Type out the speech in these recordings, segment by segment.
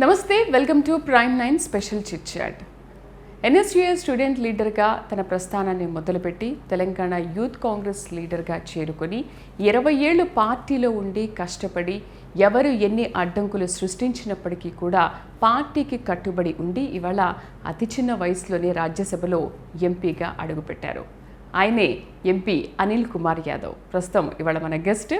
నమస్తే, welcome to prime 9 special chit chat. NSUI student లీడర్గా తన ప్రస్థానాన్ని మొదలుపెట్టి తెలంగాణ యూత్ కాంగ్రెస్ లీడర్గా చేరుకొని 20 ఏళ్ళు పార్టీలో ఉండి కష్టపడి ఎవరు ఎన్ని అడ్డంకులు సృష్టించినప్పటికీ కూడా పార్టీకి కట్టుబడి ఉండి ఇవాళ అతి చిన్న వయసులోనే రాజ్యసభలో ఎంపీగా అడుగుపెట్టారు. ఆయనే ఎంపీ అనిల్ కుమార్ యాదవ్. ప్రస్తుతం ఇవాళ మన గెస్ట్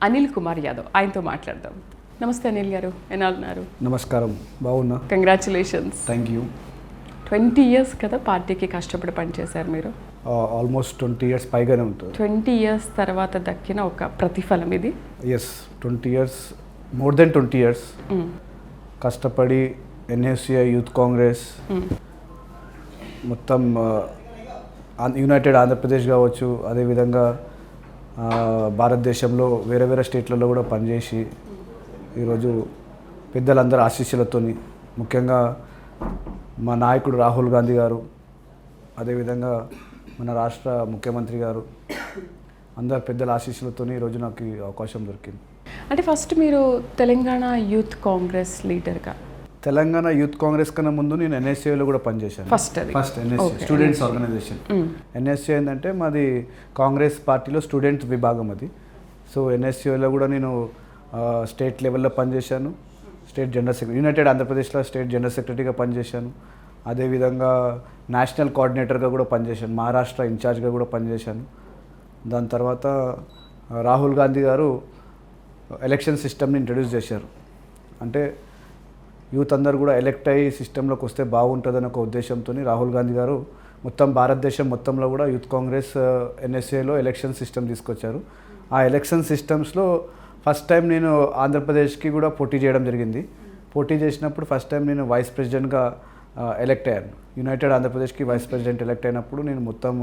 అనిల్ కుమార్ యాదవ్. ఆయనతో మాట్లాడదాం. నమస్తే అనిల్ గారు, ఎలా ఉన్నారు? నమస్కారం, బాగున్నా. కంగ్రాచులేషన్స్. Thank you. 20 years కదా పార్టీకి కష్టపడి పనిచేశారు మీరు. ఆల్మోస్ట్ 20 years పైగానే ఉంటుంది. 20 years తర్వాత దక్కిన ఒక ప్రతిఫలం ఇది. Yes, 20 years, more than 20 years కష్టపడి ఎన్ఎస్యుఐ యూత్ కాంగ్రెస్ మొత్తం యునైటెడ్ ఆంధ్రప్రదేశ్ కావచ్చు, అదేవిధంగా భారతదేశంలో వేరే వేరే స్టేట్లలో కూడా పనిచేసి ఈరోజు పెద్దలందరూ ఆశీస్సులతో, ముఖ్యంగా మా నాయకుడు రాహుల్ గాంధీ గారు, అదేవిధంగా మన రాష్ట్ర ముఖ్యమంత్రి గారు, అందరు పెద్దల ఆశీస్సులతో ఈరోజు నాకు ఈ అవకాశం దొరికింది. అంటే ఫస్ట్ మీరు తెలంగాణ యూత్ కాంగ్రెస్ లీడర్గా, తెలంగాణ యూత్ కాంగ్రెస్ కన్నా ముందు నేను ఎన్ఎస్యుఐలో కూడా పనిచేశాను. First NSUI students organisation. NSUI ఏంటంటే మాది కాంగ్రెస్ పార్టీలో స్టూడెంట్ విభాగం అది. సో ఎన్ఎస్యుఐలో కూడా నేను స్టేట్ లెవెల్లో పనిచేశాను. స్టేట్ జనరల్ సెక్రటరీ, యునైటెడ్ ఆంధ్రప్రదేశ్లో స్టేట్ జనరల్ సెక్రటరీగా పనిచేశాను. అదేవిధంగా నేషనల్ కోఆర్డినేటర్గా కూడా పనిచేశాను. మహారాష్ట్ర ఇన్ఛార్జ్గా కూడా పనిచేశాను. దాని తర్వాత రాహుల్ గాంధీ గారు ఎలక్షన్ సిస్టమ్ని ఇంట్రడ్యూస్ చేశారు. అంటే యూత్ అందరూ కూడా ఎలక్ట్ అయ్యి సిస్టంలోకి వస్తే బాగుంటుందని ఒక ఉద్దేశంతో రాహుల్ గాంధీ గారు మొత్తం భారతదేశం మొత్తంలో కూడా యూత్ కాంగ్రెస్ ఎన్ఎస్ఏలో ఎలక్షన్ సిస్టమ్ తీసుకొచ్చారు. ఆ ఎలక్షన్ సిస్టమ్స్లో ఫస్ట్ టైం నేను ఆంధ్రప్రదేశ్కి కూడా పోటీ చేయడం జరిగింది. పోటీ చేసినప్పుడు ఫస్ట్ టైం నేను వైస్ ప్రెసిడెంట్గా ఎలక్ట్ అయ్యాను. యునైటెడ్ ఆంధ్రప్రదేశ్కి వైస్ ప్రెసిడెంట్ ఎలక్ట్ అయినప్పుడు నేను మొత్తం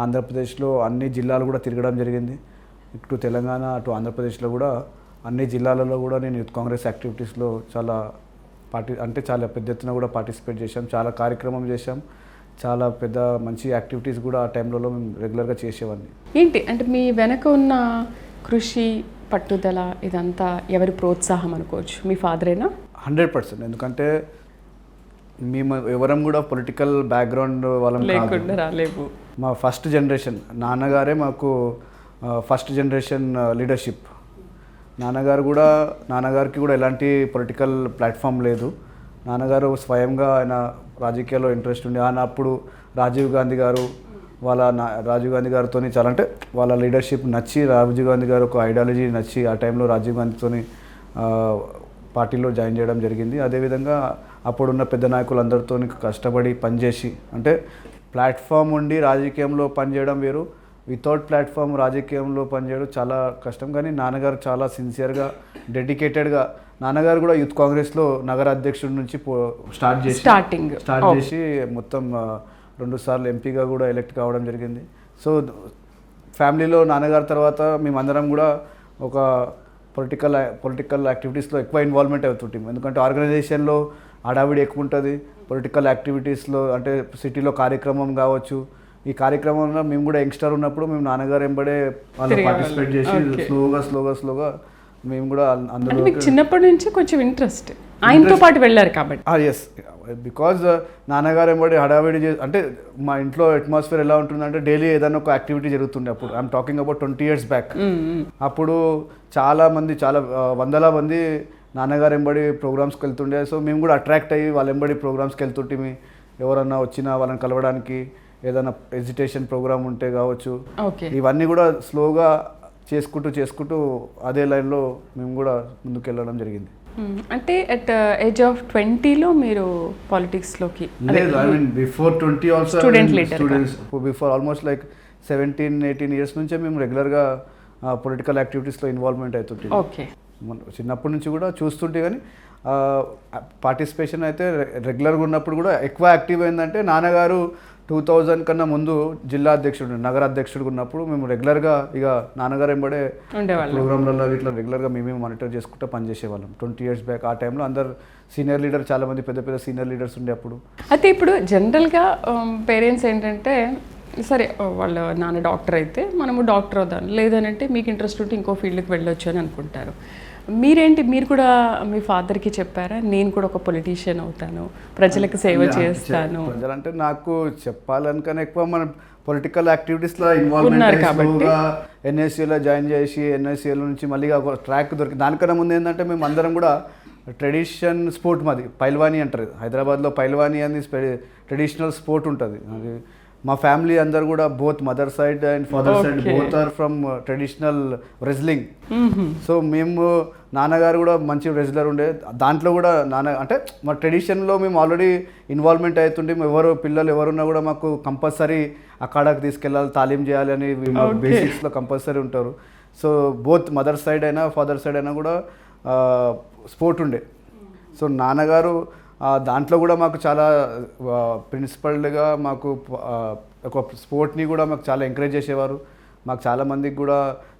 ఆంధ్రప్రదేశ్లో అన్ని జిల్లాలు కూడా తిరగడం జరిగింది. ఇటు తెలంగాణ అటు ఆంధ్రప్రదేశ్లో కూడా అన్ని జిల్లాలలో కూడా నేను యూత్ కాంగ్రెస్ యాక్టివిటీస్లో చాలా చాలా పెద్ద ఎత్తున కూడా పార్టిసిపేట్ చేశాం. చాలా కార్యక్రమం చేశాం. చాలా పెద్ద మంచి యాక్టివిటీస్ కూడా ఆ టైంలో మేము రెగ్యులర్గా చేసేవాడిని. ఏంటి అంటే మీ వెనక ఉన్న కృషి, పట్టుదల ఇదంతా ఎవరి ప్రోత్సాహం అనుకోవచ్చు? మీ ఫాదరేనా? 100%. ఎందుకంటే మేము ఎవరం కూడా పొలిటికల్ బ్యాక్గ్రౌండ్ వాళ్ళం లేకుండా రాలేవు. మా ఫస్ట్ జనరేషన్ నాన్నగారే మాకు ఫస్ట్ జనరేషన్ లీడర్షిప్. నాన్నగారికి కూడా ఎలాంటి పొలిటికల్ ప్లాట్ఫామ్ లేదు. నాన్నగారు స్వయంగా ఆయన రాజకీయాల్లో ఇంట్రెస్ట్ ఉండి అప్పుడు రాజీవ్ గాంధీ గారితో చాలా, అంటే వాళ్ళ లీడర్షిప్ నచ్చి, రాజీవ్ గాంధీ గారు ఒక ఐడియాలజీ నచ్చి ఆ టైంలో రాజీవ్ గాంధీతో పార్టీలో జాయిన్ చేయడం జరిగింది. అదేవిధంగా అప్పుడున్న పెద్ద నాయకులందరితో కష్టపడి పనిచేసి, అంటే ప్లాట్ఫామ్ ఉండి రాజకీయంలో పనిచేయడం వేరు, వితౌట్ ప్లాట్ఫామ్ రాజకీయంలో పనిచేయడం చాలా కష్టం. కానీ నాన్నగారు చాలా సిన్సియర్గా, డెడికేటెడ్గా, నాన్నగారు కూడా యూత్ కాంగ్రెస్లో నగర అధ్యక్షుడి నుంచి స్టార్ట్ చేసి మొత్తం 2 సార్లు ఎంపీగా కూడా ఎలక్ట్ కావడం జరిగింది. సో ఫ్యామిలీలో నాన్నగారి తర్వాత మేమందరం కూడా ఒక పొలిటికల్ యాక్టివిటీస్లో ఎక్కువ ఇన్వాల్వ్మెంట్ అవుతుంటాం. ఎందుకంటే ఆర్గనైజేషన్లో హడావిడి ఎక్కువ ఉంటుంది. పొలిటికల్ యాక్టివిటీస్లో అంటే సిటీలో కార్యక్రమం కావచ్చు, ఈ కార్యక్రమంలో మేము కూడా యంగ్స్టర్ ఉన్నప్పుడు మేము నాన్నగారు వెంబడే వాళ్ళు పార్టిసిపేట్ చేసి స్లోగా మేము కూడా అందులో చిన్నప్పటి నుంచి కొంచెం ఇంట్రెస్ట్ ఆయనతో పాటు వెళ్ళారు కాబట్టి. ఎస్, బికాజ్ నాన్నగారు ఏమో హడావిడి అంటే మా ఇంట్లో అట్మాస్ఫియర్ ఎలా ఉంటుందంటే డైలీ ఏదైనా ఒక యాక్టివిటీ జరుగుతుండే. అప్పుడు I'm talking about 20 years back. అప్పుడు చాలా వందల మంది నాన్నగారు ఎంబడి ప్రోగ్రామ్స్కి వెళ్తుండే. సో మేము కూడా అట్రాక్ట్ అయ్యి వాళ్ళ ఎంబడి ప్రోగ్రామ్స్కి వెళ్తుంటే ఎవరన్నా వచ్చినా వాళ్ళని కలవడానికి, ఏదైనా ఎడ్యుకేషన్ ప్రోగ్రామ్ ఉంటే కావచ్చు, ఇవన్నీ కూడా స్లోగా చేసుకుంటూ అదే లైన్లో మేము కూడా ముందుకు వెళ్ళడం జరిగింది. అంటే అట్ ఏజ్ ఆఫ్ 20లో మీరు పాలిటిక్స్లోకి? లేదు, I mean before 20 also students before almost like 17-18 years నుంచే మేము రెగ్యులర్గా పొలిటికల్ యాక్టివిటీస్లో ఇన్వాల్వ్మెంట్ అవుతుంటే. ఓకే, చిన్నప్పటి నుంచి కూడా చూస్తుంటే. కానీ పార్టిసిపేషన్ అయితే రెగ్యులర్గా ఉన్నప్పుడు కూడా ఎక్కువ యాక్టివ్ అయిందంటే నాన్నగారు 2000 కన్నా ముందు జిల్లా అధ్యక్షుడు, నగర అధ్యక్షుడు ఉన్నప్పుడు మేము రెగ్యులర్గా ఇక నాన్నగారు ఎంబడే ప్రోగ్రాంలలో ఇట్లా రెగ్యులర్గా మేమే మానిటర్ చేసుకుంటూ పనిచేసేవాళ్ళం 20 years బ్యాక్. ఆ టైంలో అందరు సీనియర్ లీడర్, చాలామంది పెద్ద సీనియర్ లీడర్స్ ఉండే అప్పుడు. అయితే ఇప్పుడు జనరల్గా పేరెంట్స్ ఏంటంటే సరే వాళ్ళ నాన్న డాక్టర్ అయితే మనము డాక్టర్ అవుదాం, లేదనంటే మీకు ఇంట్రెస్ట్ ఉంటే ఇంకో ఫీల్డ్కి వెళ్ళొచ్చు అని అనుకుంటారు. మీరేంటి, మీరు కూడా మీ ఫాదర్కి చెప్పారా నేను కూడా ఒక పొలిటీషియన్ అవుతాను, ప్రజలకు సేవ చేస్తాను? ప్రజలంటే నాకు చెప్పాలనుకనే ఎక్కువ మన పొలిటికల్ యాక్టివిటీస్లో ఇన్వాల్వ్మెంట్ కాబట్టి ఎన్ఎస్యూలో జాయిన్ చేసి ఎన్ఎస్యూల నుంచి మళ్ళీ ఒక ట్రాక్ దొరికి. దానికన్నా ముందు ఏంటంటే మేము అందరం కూడా ట్రెడిషన్ స్పోర్ట్ మాది పైల్వానీ అంటారు, హైదరాబాద్లో పైల్వానీ అని ట్రెడిషనల్ స్పోర్ట్ ఉంటుంది. అది మా ఫ్యామిలీ అందరు కూడా both mother side and father side both are from traditional wrestling. So మేము నాన్నగారు కూడా మంచి రెజ్లర్ ఉండే, దాంట్లో కూడా అంటే మా ట్రెడిషన్లో మేము ఆల్రెడీ ఇన్వాల్వ్మెంట్ అవుతుండే. ఎవరు పిల్లలు ఎవరున్నా కూడా మాకు కంపల్సరీ అక్కడకు తీసుకెళ్ళాలి, తాలీం చేయాలి అని బేసిక్స్లో కంపల్సరీ ఉంటారు. సో బోత్ మదర్ సైడ్ అయినా ఫాదర్ సైడ్ అయినా కూడా స్పోర్ట్ ఉండే. సో నాన్నగారు దాంట్లో కూడా మాకు చాలా ప్రిన్సిపల్డ్గా మాకు ఒక స్పోర్ట్ని కూడా మాకు చాలా ఎంకరేజ్ చేసేవారు. మాకు చాలామందికి కూడా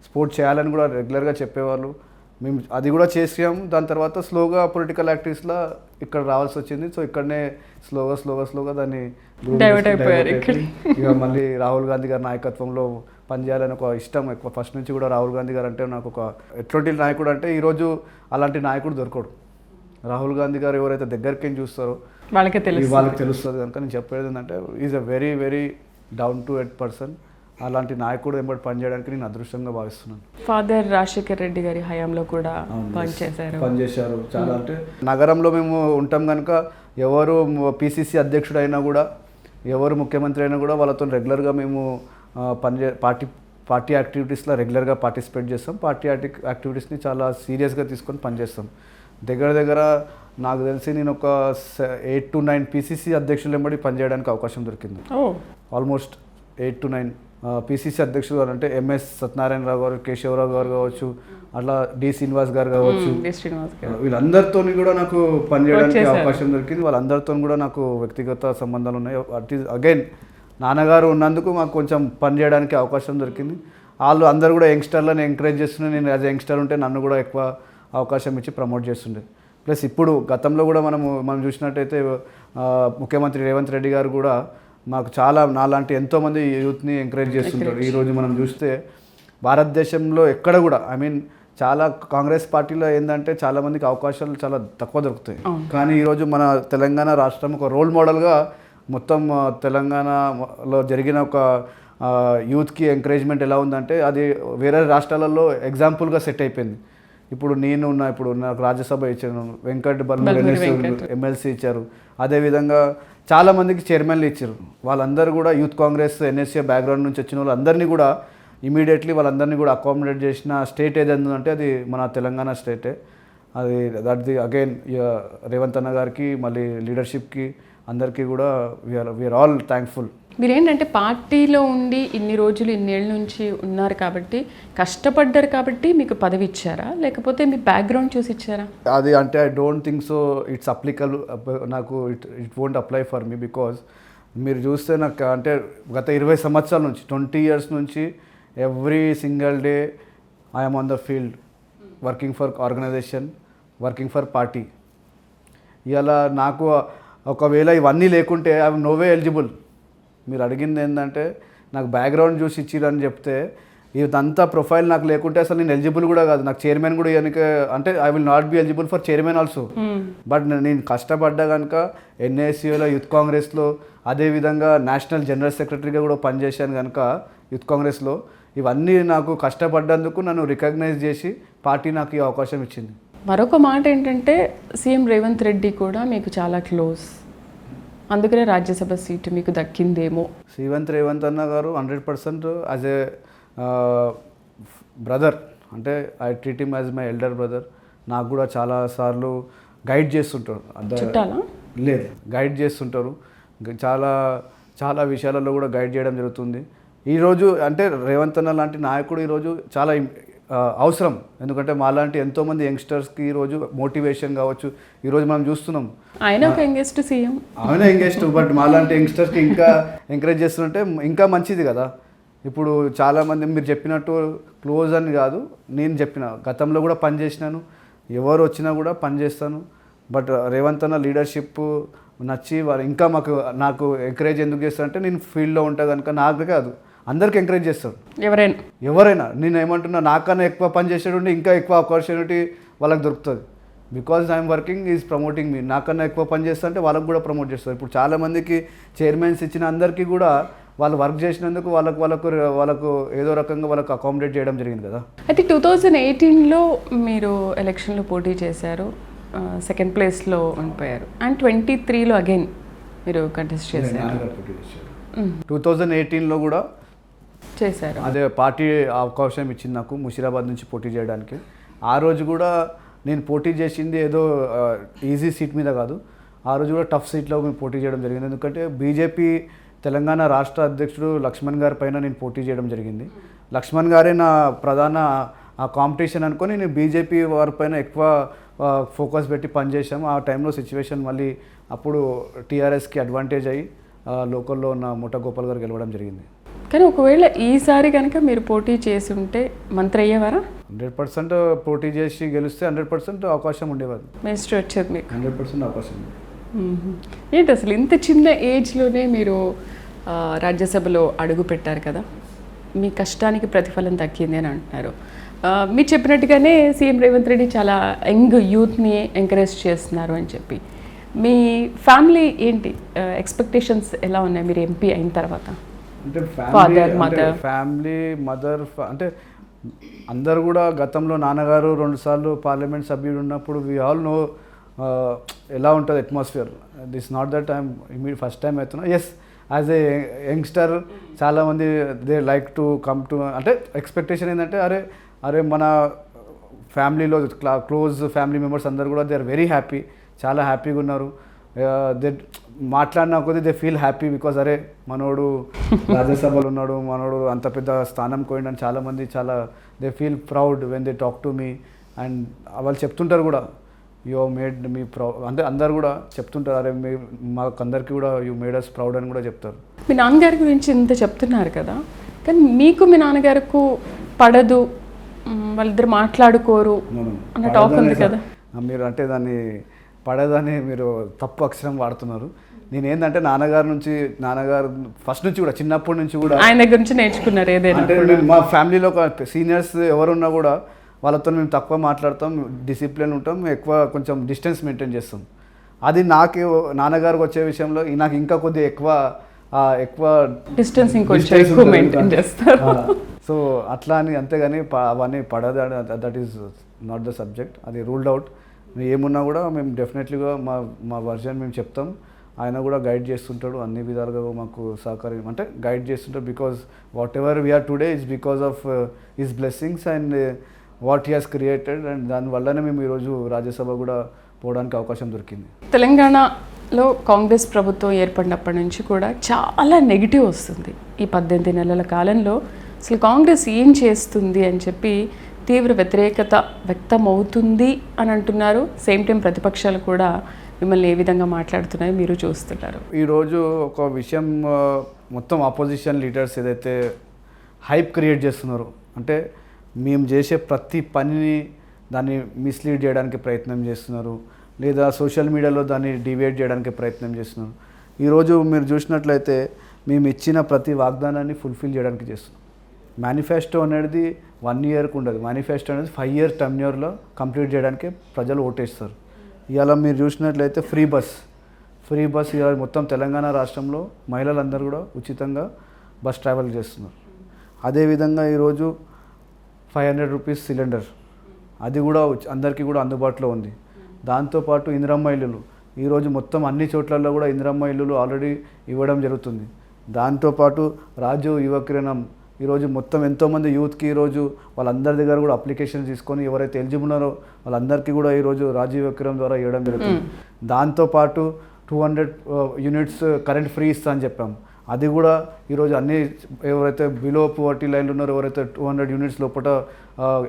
స్పోర్ట్ చేయాలని కూడా రెగ్యులర్గా చెప్పేవాళ్ళు. మేము అది కూడా చేసాం. దాని తర్వాత స్లోగా పొలిటికల్ యాక్టివిటీస్లో ఇక్కడ రావాల్సి వచ్చింది. సో ఇక్కడనే స్లోగా దాన్ని డైవర్ట్ అయిపోయారు. ఇక మళ్ళీ రాహుల్ గాంధీ గారి నాయకత్వంలో పనిచేయాలని ఒక ఇష్టం ఎక్కువ ఫస్ట్ నుంచి కూడా. రాహుల్ గాంధీ గారు అంటే నాకు ఒక ఎటువంటి నాయకుడు అంటే ఈరోజు అలాంటి నాయకుడు దొరకడు. రాహుల్ గాంధీ గారు ఎవరైతే దగ్గరికి చూస్తారో వాళ్ళకి తెలుస్తుంది కనుక నేను చెప్పేది ఏంటంటే is a very very down to earth person. అలాంటి నాయకుడు వెంబడి పనిచేయడానికి నేను అదృష్టంగా భావిస్తున్నాను. ఫాదర్ రాజశేఖర్ రెడ్డి గారి హయాంలో కూడా పనిచేశారు చాలా. అంటే నగరంలో మేము ఉంటాం కనుక ఎవరు పిసిసి అధ్యక్షుడు అయినా కూడా ఎవరు ముఖ్యమంత్రి అయినా కూడా వాళ్ళతో రెగ్యులర్గా మేము పార్టీ యాక్టివిటీస్లో రెగ్యులర్గా పార్టిసిపేట్ చేస్తాం. పార్టీ యాక్టివిటీస్ని చాలా సీరియస్గా తీసుకొని పనిచేస్తాం. దగ్గర నాకు తెలిసి నేను ఒక 8 to 9 పిసిసి అధ్యక్షులు వెంబడి పనిచేయడానికి అవకాశం దొరికింది. ఆల్మోస్ట్ 8 to 9 పిసిసి అధ్యక్షులు అంటే ఎంఎస్ సత్యనారాయణరావు గారు, కేశవరావు గారు కావచ్చు, అట్లా డి శ్రీనివాస్ గారు కావచ్చు, వీళ్ళందరితో కూడా నాకు పనిచేయడానికి అవకాశం దొరికింది. వాళ్ళందరితో కూడా నాకు వ్యక్తిగత సంబంధాలు ఉన్నాయి. అట్ ఈస్ అగైన్ నాన్నగారు ఉన్నందుకు మాకు కొంచెం పనిచేయడానికి అవకాశం దొరికింది. వాళ్ళు అందరూ కూడా యంగ్స్టర్లను ఎంకరేజ్ చేస్తున్నారు. నేను యాజ్ యంగ్స్టర్ ఉంటే నన్ను కూడా ఎక్కువ అవకాశం ఇచ్చి ప్రమోట్ చేస్తుండే. ప్లస్ ఇప్పుడు గతంలో కూడా మనం చూసినట్టయితే ముఖ్యమంత్రి రేవంత్ రెడ్డి గారు కూడా మాకు చాలా నాలాంటి ఎంతోమంది యూత్ని ఎంకరేజ్ చేస్తుంటారు. ఈరోజు మనం చూస్తే భారతదేశంలో ఎక్కడ కూడా చాలా కాంగ్రెస్ పార్టీలో ఏంటంటే చాలామందికి అవకాశాలు చాలా తక్కువ దొరుకుతాయి. కానీ ఈరోజు మన తెలంగాణ రాష్ట్రం ఒక రోల్ మోడల్గా మొత్తం తెలంగాణలో జరిగిన ఒక యూత్కి ఎంకరేజ్మెంట్ ఎలా ఉందంటే అది వేరే రాష్ట్రాలలో ఎగ్జాంపుల్గా సెట్ అయిపోయింది. ఇప్పుడు నాకు రాజ్యసభ ఇచ్చాను, వెంకట్ ఎమ్మెల్సీ ఇచ్చారు. అదేవిధంగా చాలామందికి చైర్మన్లు ఇచ్చారు. వాళ్ళందరూ కూడా యూత్ కాంగ్రెస్ ఎన్ఎస్ఏ బ్యాక్గ్రౌండ్ నుంచి వచ్చిన వాళ్ళందరినీ కూడా ఇమీడియట్లీ వాళ్ళందరినీ కూడా అకామిడేట్ చేసిన స్టేట్ ఏదంటే అది మన తెలంగాణ స్టేటే. అది దట్ అగైన్ రేవంత్ అన్న గారికి మళ్ళీ లీడర్షిప్కి అందరికీ కూడా వీఆర్ ఆల్ థ్యాంక్ఫుల్. మీరేంటంటే పార్టీలో ఉండి ఇన్ని రోజులు ఇన్నేళ్ళ నుంచి ఉన్నారు కాబట్టి కష్టపడ్డారు కాబట్టి మీకు పదవి ఇచ్చారా, లేకపోతే మీ బ్యాక్గ్రౌండ్ చూసి ఇచ్చారా? అది అంటే I don't think so it's applicable. నాకు it won't apply for me. Because మీరు చూస్తే నాకు అంటే గత 20 సంవత్సరాల నుంచి 20 years నుంచి every single day I'm on the field working for organisation, working for party. ఇలా నాకు ఒకవేళ ఇవన్నీ లేకుంటే ఐ నో వే ఎలిజిబుల్. మీరు అడిగింది ఏంటంటే నాకు బ్యాక్గ్రౌండ్ చూసి ఇచ్చిరని చెప్తే ఇదంతా ప్రొఫైల్ నాకు లేకుంటే అసలు నేను ఎలిజిబుల్ కూడా కాదు. నాకు చైర్మన్ కూడా ఇవ్వడానికి అంటే I will not be eligible for chairman also. But నేను కష్టపడ్డా కనుక ఎన్ఏసీలో యూత్ కాంగ్రెస్లో అదేవిధంగా నేషనల్ జనరల్ సెక్రటరీగా కూడా పనిచేశాను కనుక యూత్ కాంగ్రెస్లో ఇవన్నీ నాకు కష్టపడ్డందుకు నన్ను రికగ్నైజ్ చేసి పార్టీ నాకు ఈ అవకాశం ఇచ్చింది. మరొక మాట ఏంటంటే సీఎం రేవంత్ రెడ్డి కూడా మీకు చాలా క్లోజ్, అందుకనే రాజ్యసభ సీటు మీకు దక్కిందేమో. రేవంత్ అన్న గారు 100% యాజ్ ఏ బ్రదర్, అంటే I treat him as my elder brother. నాకు కూడా చాలాసార్లు గైడ్ చేస్తుంటారు. లేదు, గైడ్ చేస్తుంటారు. చాలా చాలా విషయాలలో కూడా గైడ్ చేయడం జరుగుతుంది. ఈరోజు అంటే రేవంత్ అన్న లాంటి నాయకుడు ఈరోజు చాలా అవసరం. ఎందుకంటే మాలాంటి ఎంతోమంది యంగ్స్టర్స్కి ఈరోజు మోటివేషన్ కావచ్చు. ఈరోజు మనం చూస్తున్నాం ఆయన ఒక యంగెస్ట్ సీఎం, ఆయన యంగెస్ట్, బట్ మాలాంటి యంగ్స్టర్స్కి ఇంకా ఎంకరేజ్ చేస్తుంటే ఇంకా మంచిది కదా. ఇప్పుడు చాలామంది మీరు చెప్పినట్టు క్లోజ్ అని కాదు, నేను చెప్పిన గతంలో కూడా పనిచేసినాను, ఎవరు వచ్చినా కూడా పనిచేస్తాను. బట్ రేవంత్ అన్న లీడర్షిప్ నచ్చి వారు ఇంకా నాకు ఎంకరేజ్ ఎందుకు చేస్తారంటే నేను ఫీల్డ్లో ఉంటా కనుక. నాకు కాదు, అందరికి ఎంకరేజ్ చేస్తాడు. ఎవరైనా నేను ఏమంటున్నా, నాకన్నా ఎక్కువ పని చేసేటంటే ఇంకా ఎక్కువ ఆపర్చునిటీ వాళ్ళకి దొరుకుతుంది. Because I'm working is promoting me. నాకన్నా ఎక్కువ పని చేస్తా అంటే వాళ్ళకు కూడా ప్రమోట్ చేస్తారు. ఇప్పుడు చాలామందికి చైర్మన్స్ ఇచ్చిన అందరికీ కూడా వాళ్ళు వర్క్ చేసినందుకు వాళ్ళకు ఏదో రకంగా వాళ్ళకు అకామిడేట్ చేయడం జరిగింది కదా. అయితే 2018లో మీరు ఎలక్షన్లో పోటీ చేశారు, సెకండ్ ప్లేస్లో ఉండిపోయారు. అండ్ 23లో అగైన్ మీరు కంటెస్ట్ చేశారు. 2018లో కూడా చేశారు. అదే పార్టీ అవకాశం ఇచ్చింది నాకు ముషీరాబాద్ నుంచి పోటీ చేయడానికి. ఆ రోజు కూడా నేను పోటీ చేసింది ఏదో ఈజీ సీట్ మీద కాదు, ఆ రోజు కూడా టఫ్ సీట్లో మేము పోటీ చేయడం జరిగింది. ఎందుకంటే బీజేపీ తెలంగాణ రాష్ట్ర అధ్యక్షుడు లక్ష్మణ్ గారి పైన నేను పోటీ చేయడం జరిగింది. లక్ష్మణ్ గారే నా ప్రధాన కాంపిటీషన్ అనుకొని నేను బీజేపీ వారి పైన ఎక్కువ ఫోకస్ పెట్టి పనిచేసాము. ఆ టైంలో సిచ్యువేషన్ మళ్ళీ అప్పుడు టీఆర్ఎస్కి అడ్వాంటేజ్ అయ్యి లోకల్లో ఉన్న ముఠా గోపాల్ గారు గెలవడం జరిగింది. కానీ ఒకవేళ ఈసారి కనుక మీరు పోటీ చేసి ఉంటే మంత్రి అయ్యేవారా? 100% పోటీ చేసి గెలిస్తే 100% అవకాశం ఉండేవారు. మినిస్టర్ వచ్చేది మీకు 100% అవకాశం. ఏంటి అసలు ఇంత చిన్న ఏజ్లోనే మీరు రాజ్యసభలో అడుగు పెట్టారు కదా, మీ కష్టానికి ప్రతిఫలం దక్కింది అని అంటున్నారు. మీరు చెప్పినట్టుగానే సీఎం రేవంత్ రెడ్డి చాలా యంగ్ యూత్ని ఎంకరేజ్ చేస్తున్నారు అని చెప్పి, మీ ఫ్యామిలీ ఏంటి ఎక్స్పెక్టేషన్స్ ఎలా ఉన్నాయి మీరు ఎంపీ అయిన తర్వాత? అంటే ఫ్యామిలీ మదర్ అంటే అందరు కూడా గతంలో నాన్నగారు 2 సార్లు పార్లమెంట్ సభ్యుడు ఉన్నప్పుడు వి ఆల్ నో ఎలా ఉంటుంది atmosphere. This not that I'm first time అవుతున్నా. ఎస్, యాజ్ ఏ యంగ్స్టర్ చాలామంది they like to come to, అంటే ఎక్స్పెక్టేషన్ ఏంటంటే అరే మన ఫ్యామిలీలో క్లోజ్ ఫ్యామిలీ మెంబర్స్ అందరు కూడా దే ఆర్ వెరీ హ్యాపీ, చాలా హ్యాపీగా ఉన్నారు. దే మాట్లాడినా కొద్దీ దే ఫీల్ హ్యాపీ బికాజ్ అరే మనోడు రాజ్యసభలో ఉన్నాడు, మనోడు అంత పెద్ద స్థానం పోయిండని చాలామంది చాలా they feel proud when they talk to me. And వాళ్ళు చెప్తుంటారు కూడా యూ మేడ్ మీ ప్రౌడ్, అంటే అందరు కూడా చెప్తుంటారు అరే మాకు అందరికీ కూడా యూ మేడ్ అస్ ప్రౌడ్ అని కూడా చెప్తారు. మీ నాన్నగారి గురించి ఇంత చెప్తున్నారు కదా, కానీ మీకు మీ నాన్నగారికి పడదు, వాళ్ళిద్దరు మాట్లాడుకోరు అన్న టాక్ ఉంది కదా. మీరు అంటే దాన్ని పడదని మీరు తప్పు అక్షరం వాడుతున్నారు. నేనేంటంటే నాన్నగారు ఫస్ట్ నుంచి కూడా చిన్నప్పటి నుంచి కూడా ఆయన దగ్గర నుంచి నేర్చుకున్నారు ఏదైనా. అంటే మా ఫ్యామిలీలో సీనియర్స్ ఎవరున్నా కూడా వాళ్ళతో మేము తక్కువ మాట్లాడతాం, డిసిప్లిన్ ఉంటాం, ఎక్కువ కొంచెం డిస్టెన్స్ మెయింటైన్ చేస్తాం. అది నాకు నాన్నగారికి వచ్చే విషయంలో నాకు ఇంకా కొద్దిగా ఎక్కువ డిస్టెన్స్ ఇంకొంచెం మెయింటైన్ చేస్తారు. సో అట్లా అని, అంతేగాని అవన్నీ పడదు, that is not the subject. అది రూల్డ్ అవుట్. ఏమున్నా కూడా మేము డెఫినెట్లీగా మా వర్జన్ మేము చెప్తాం. ఆయన కూడా గైడ్ చేస్తుంటాడు అన్ని విధాలుగా మాకు సహకారం, అంటే గైడ్ చేస్తుంటాడు. Because whatever we are today is because of his blessings and what he has created. And దానివల్లనే మేము ఈరోజు రాజ్యసభ కూడా పోవడానికి అవకాశం దొరికింది. తెలంగాణలో కాంగ్రెస్ ప్రభుత్వం ఏర్పడినప్పటి నుంచి కూడా చాలా నెగిటివ్ వస్తుంది. ఈ 18 నెలల కాలంలో అసలు కాంగ్రెస్ ఏం చేస్తుంది అని చెప్పి తీవ్ర వ్యతిరేకత వ్యక్తం అవుతుంది అని అంటున్నారు. సేమ్ టైం ప్రతిపక్షాలు కూడా మిమ్మల్ని ఏ విధంగా మాట్లాడుతున్నాయో మీరు చూస్తున్నారు. ఈరోజు ఒక విషయం మొత్తం ఆపోజిషన్ లీడర్స్ ఏదైతే హైప్ క్రియేట్ చేస్తున్నారో, అంటే మేము చేసే ప్రతి పనిని దాన్ని మిస్లీడ్ చేయడానికి ప్రయత్నం చేస్తున్నారు, లేదా సోషల్ మీడియాలో దాన్ని డివేట్ చేయడానికి ప్రయత్నం చేస్తున్నారు. ఈరోజు మీరు చూసినట్లయితే మేము ఇచ్చిన ప్రతి వాగ్దానాన్ని ఫుల్ఫిల్ చేయడానికి చేస్తున్నాం. మేనిఫెస్టో అనేది 1 ఇయర్కి ఉండదు. మేనిఫెస్టో అనేది 5 ఇయర్ టర్మ్యూర్లో కంప్లీట్ చేయడానికి ప్రజలు ఓటేస్తారు. ఇవాళ మీరు చూసినట్లయితే ఫ్రీ బస్ ఇవాళ మొత్తం తెలంగాణ రాష్ట్రంలో మహిళలందరూ కూడా ఉచితంగా బస్ ట్రావెల్ చేస్తున్నారు. అదేవిధంగా ఈరోజు 500 రూపీస్ సిలిండర్, అది కూడా అందరికీ కూడా అందుబాటులో ఉంది. దాంతోపాటు ఇందిరమ్మ ఇల్లులు ఈరోజు మొత్తం అన్ని చోట్లలో కూడా ఇందిరమ్మ ఇల్లులు ఆల్రెడీ ఇవ్వడం జరుగుతుంది. దాంతోపాటు రాజు యువ కిరణం ఈరోజు మొత్తం ఎంతోమంది యూత్కి ఈరోజు వాళ్ళందరి దగ్గర కూడా అప్లికేషన్ తీసుకొని ఎవరైతే ఎలిజిబుల్ ఉన్నారో వాళ్ళందరికీ కూడా ఈరోజు రాజీవ్ విక్రమ్ ద్వారా ఇవ్వడం జరుగుతుంది. దాంతోపాటు 200 యూనిట్స్ కరెంట్ ఫ్రీ ఇస్తా అని చెప్పాము. అది కూడా ఈరోజు అన్ని ఎవరైతే బిలో పోవర్టీ లైన్లు ఉన్నారో, ఎవరైతే 200 యూనిట్స్ లోపల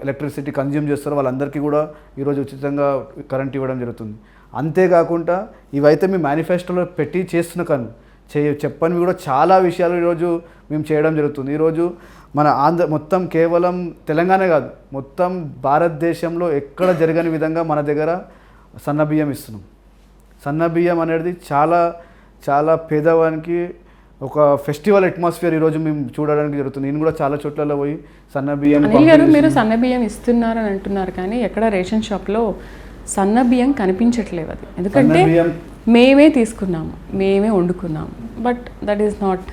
ఎలక్ట్రిసిటీ కన్జ్యూమ్ చేస్తారో వాళ్ళందరికీ కూడా ఈరోజు ఉచితంగా కరెంట్ ఇవ్వడం జరుగుతుంది. అంతేకాకుండా ఇవైతే మీ మేనిఫెస్టోలో పెట్టి చేస్తున్న కానీ చెప్పనివి కూడా చాలా విషయాలు ఈరోజు మేము చేయడం జరుగుతుంది. ఈరోజు మన మొత్తం కేవలం తెలంగాణ కాదు, మొత్తం భారతదేశంలో ఎక్కడ జరగని విధంగా మన దగ్గర సన్నబియ్యం ఇస్తున్నాం. సన్నబియ్యం అనేది చాలా చాలా పేదవానికి ఒక ఫెస్టివల్ అట్మాస్ఫియర్ ఈరోజు మేము చూడడానికి జరుగుతుంది. నేను కూడా చాలా చోట్లలో పోయి సన్న బియ్యం అనిల్ గారు మీరు సన్న బియ్యం ఇస్తున్నారు అని అంటున్నారు, కానీ ఎక్కడ రేషన్ షాప్లో సన్న బియ్యం కనిపించట్లేదు. అది ఎందుకంటే మేమే తీసుకున్నాము, మేమే వండుకున్నాము, బట్ దట్ ఈస్ నాట్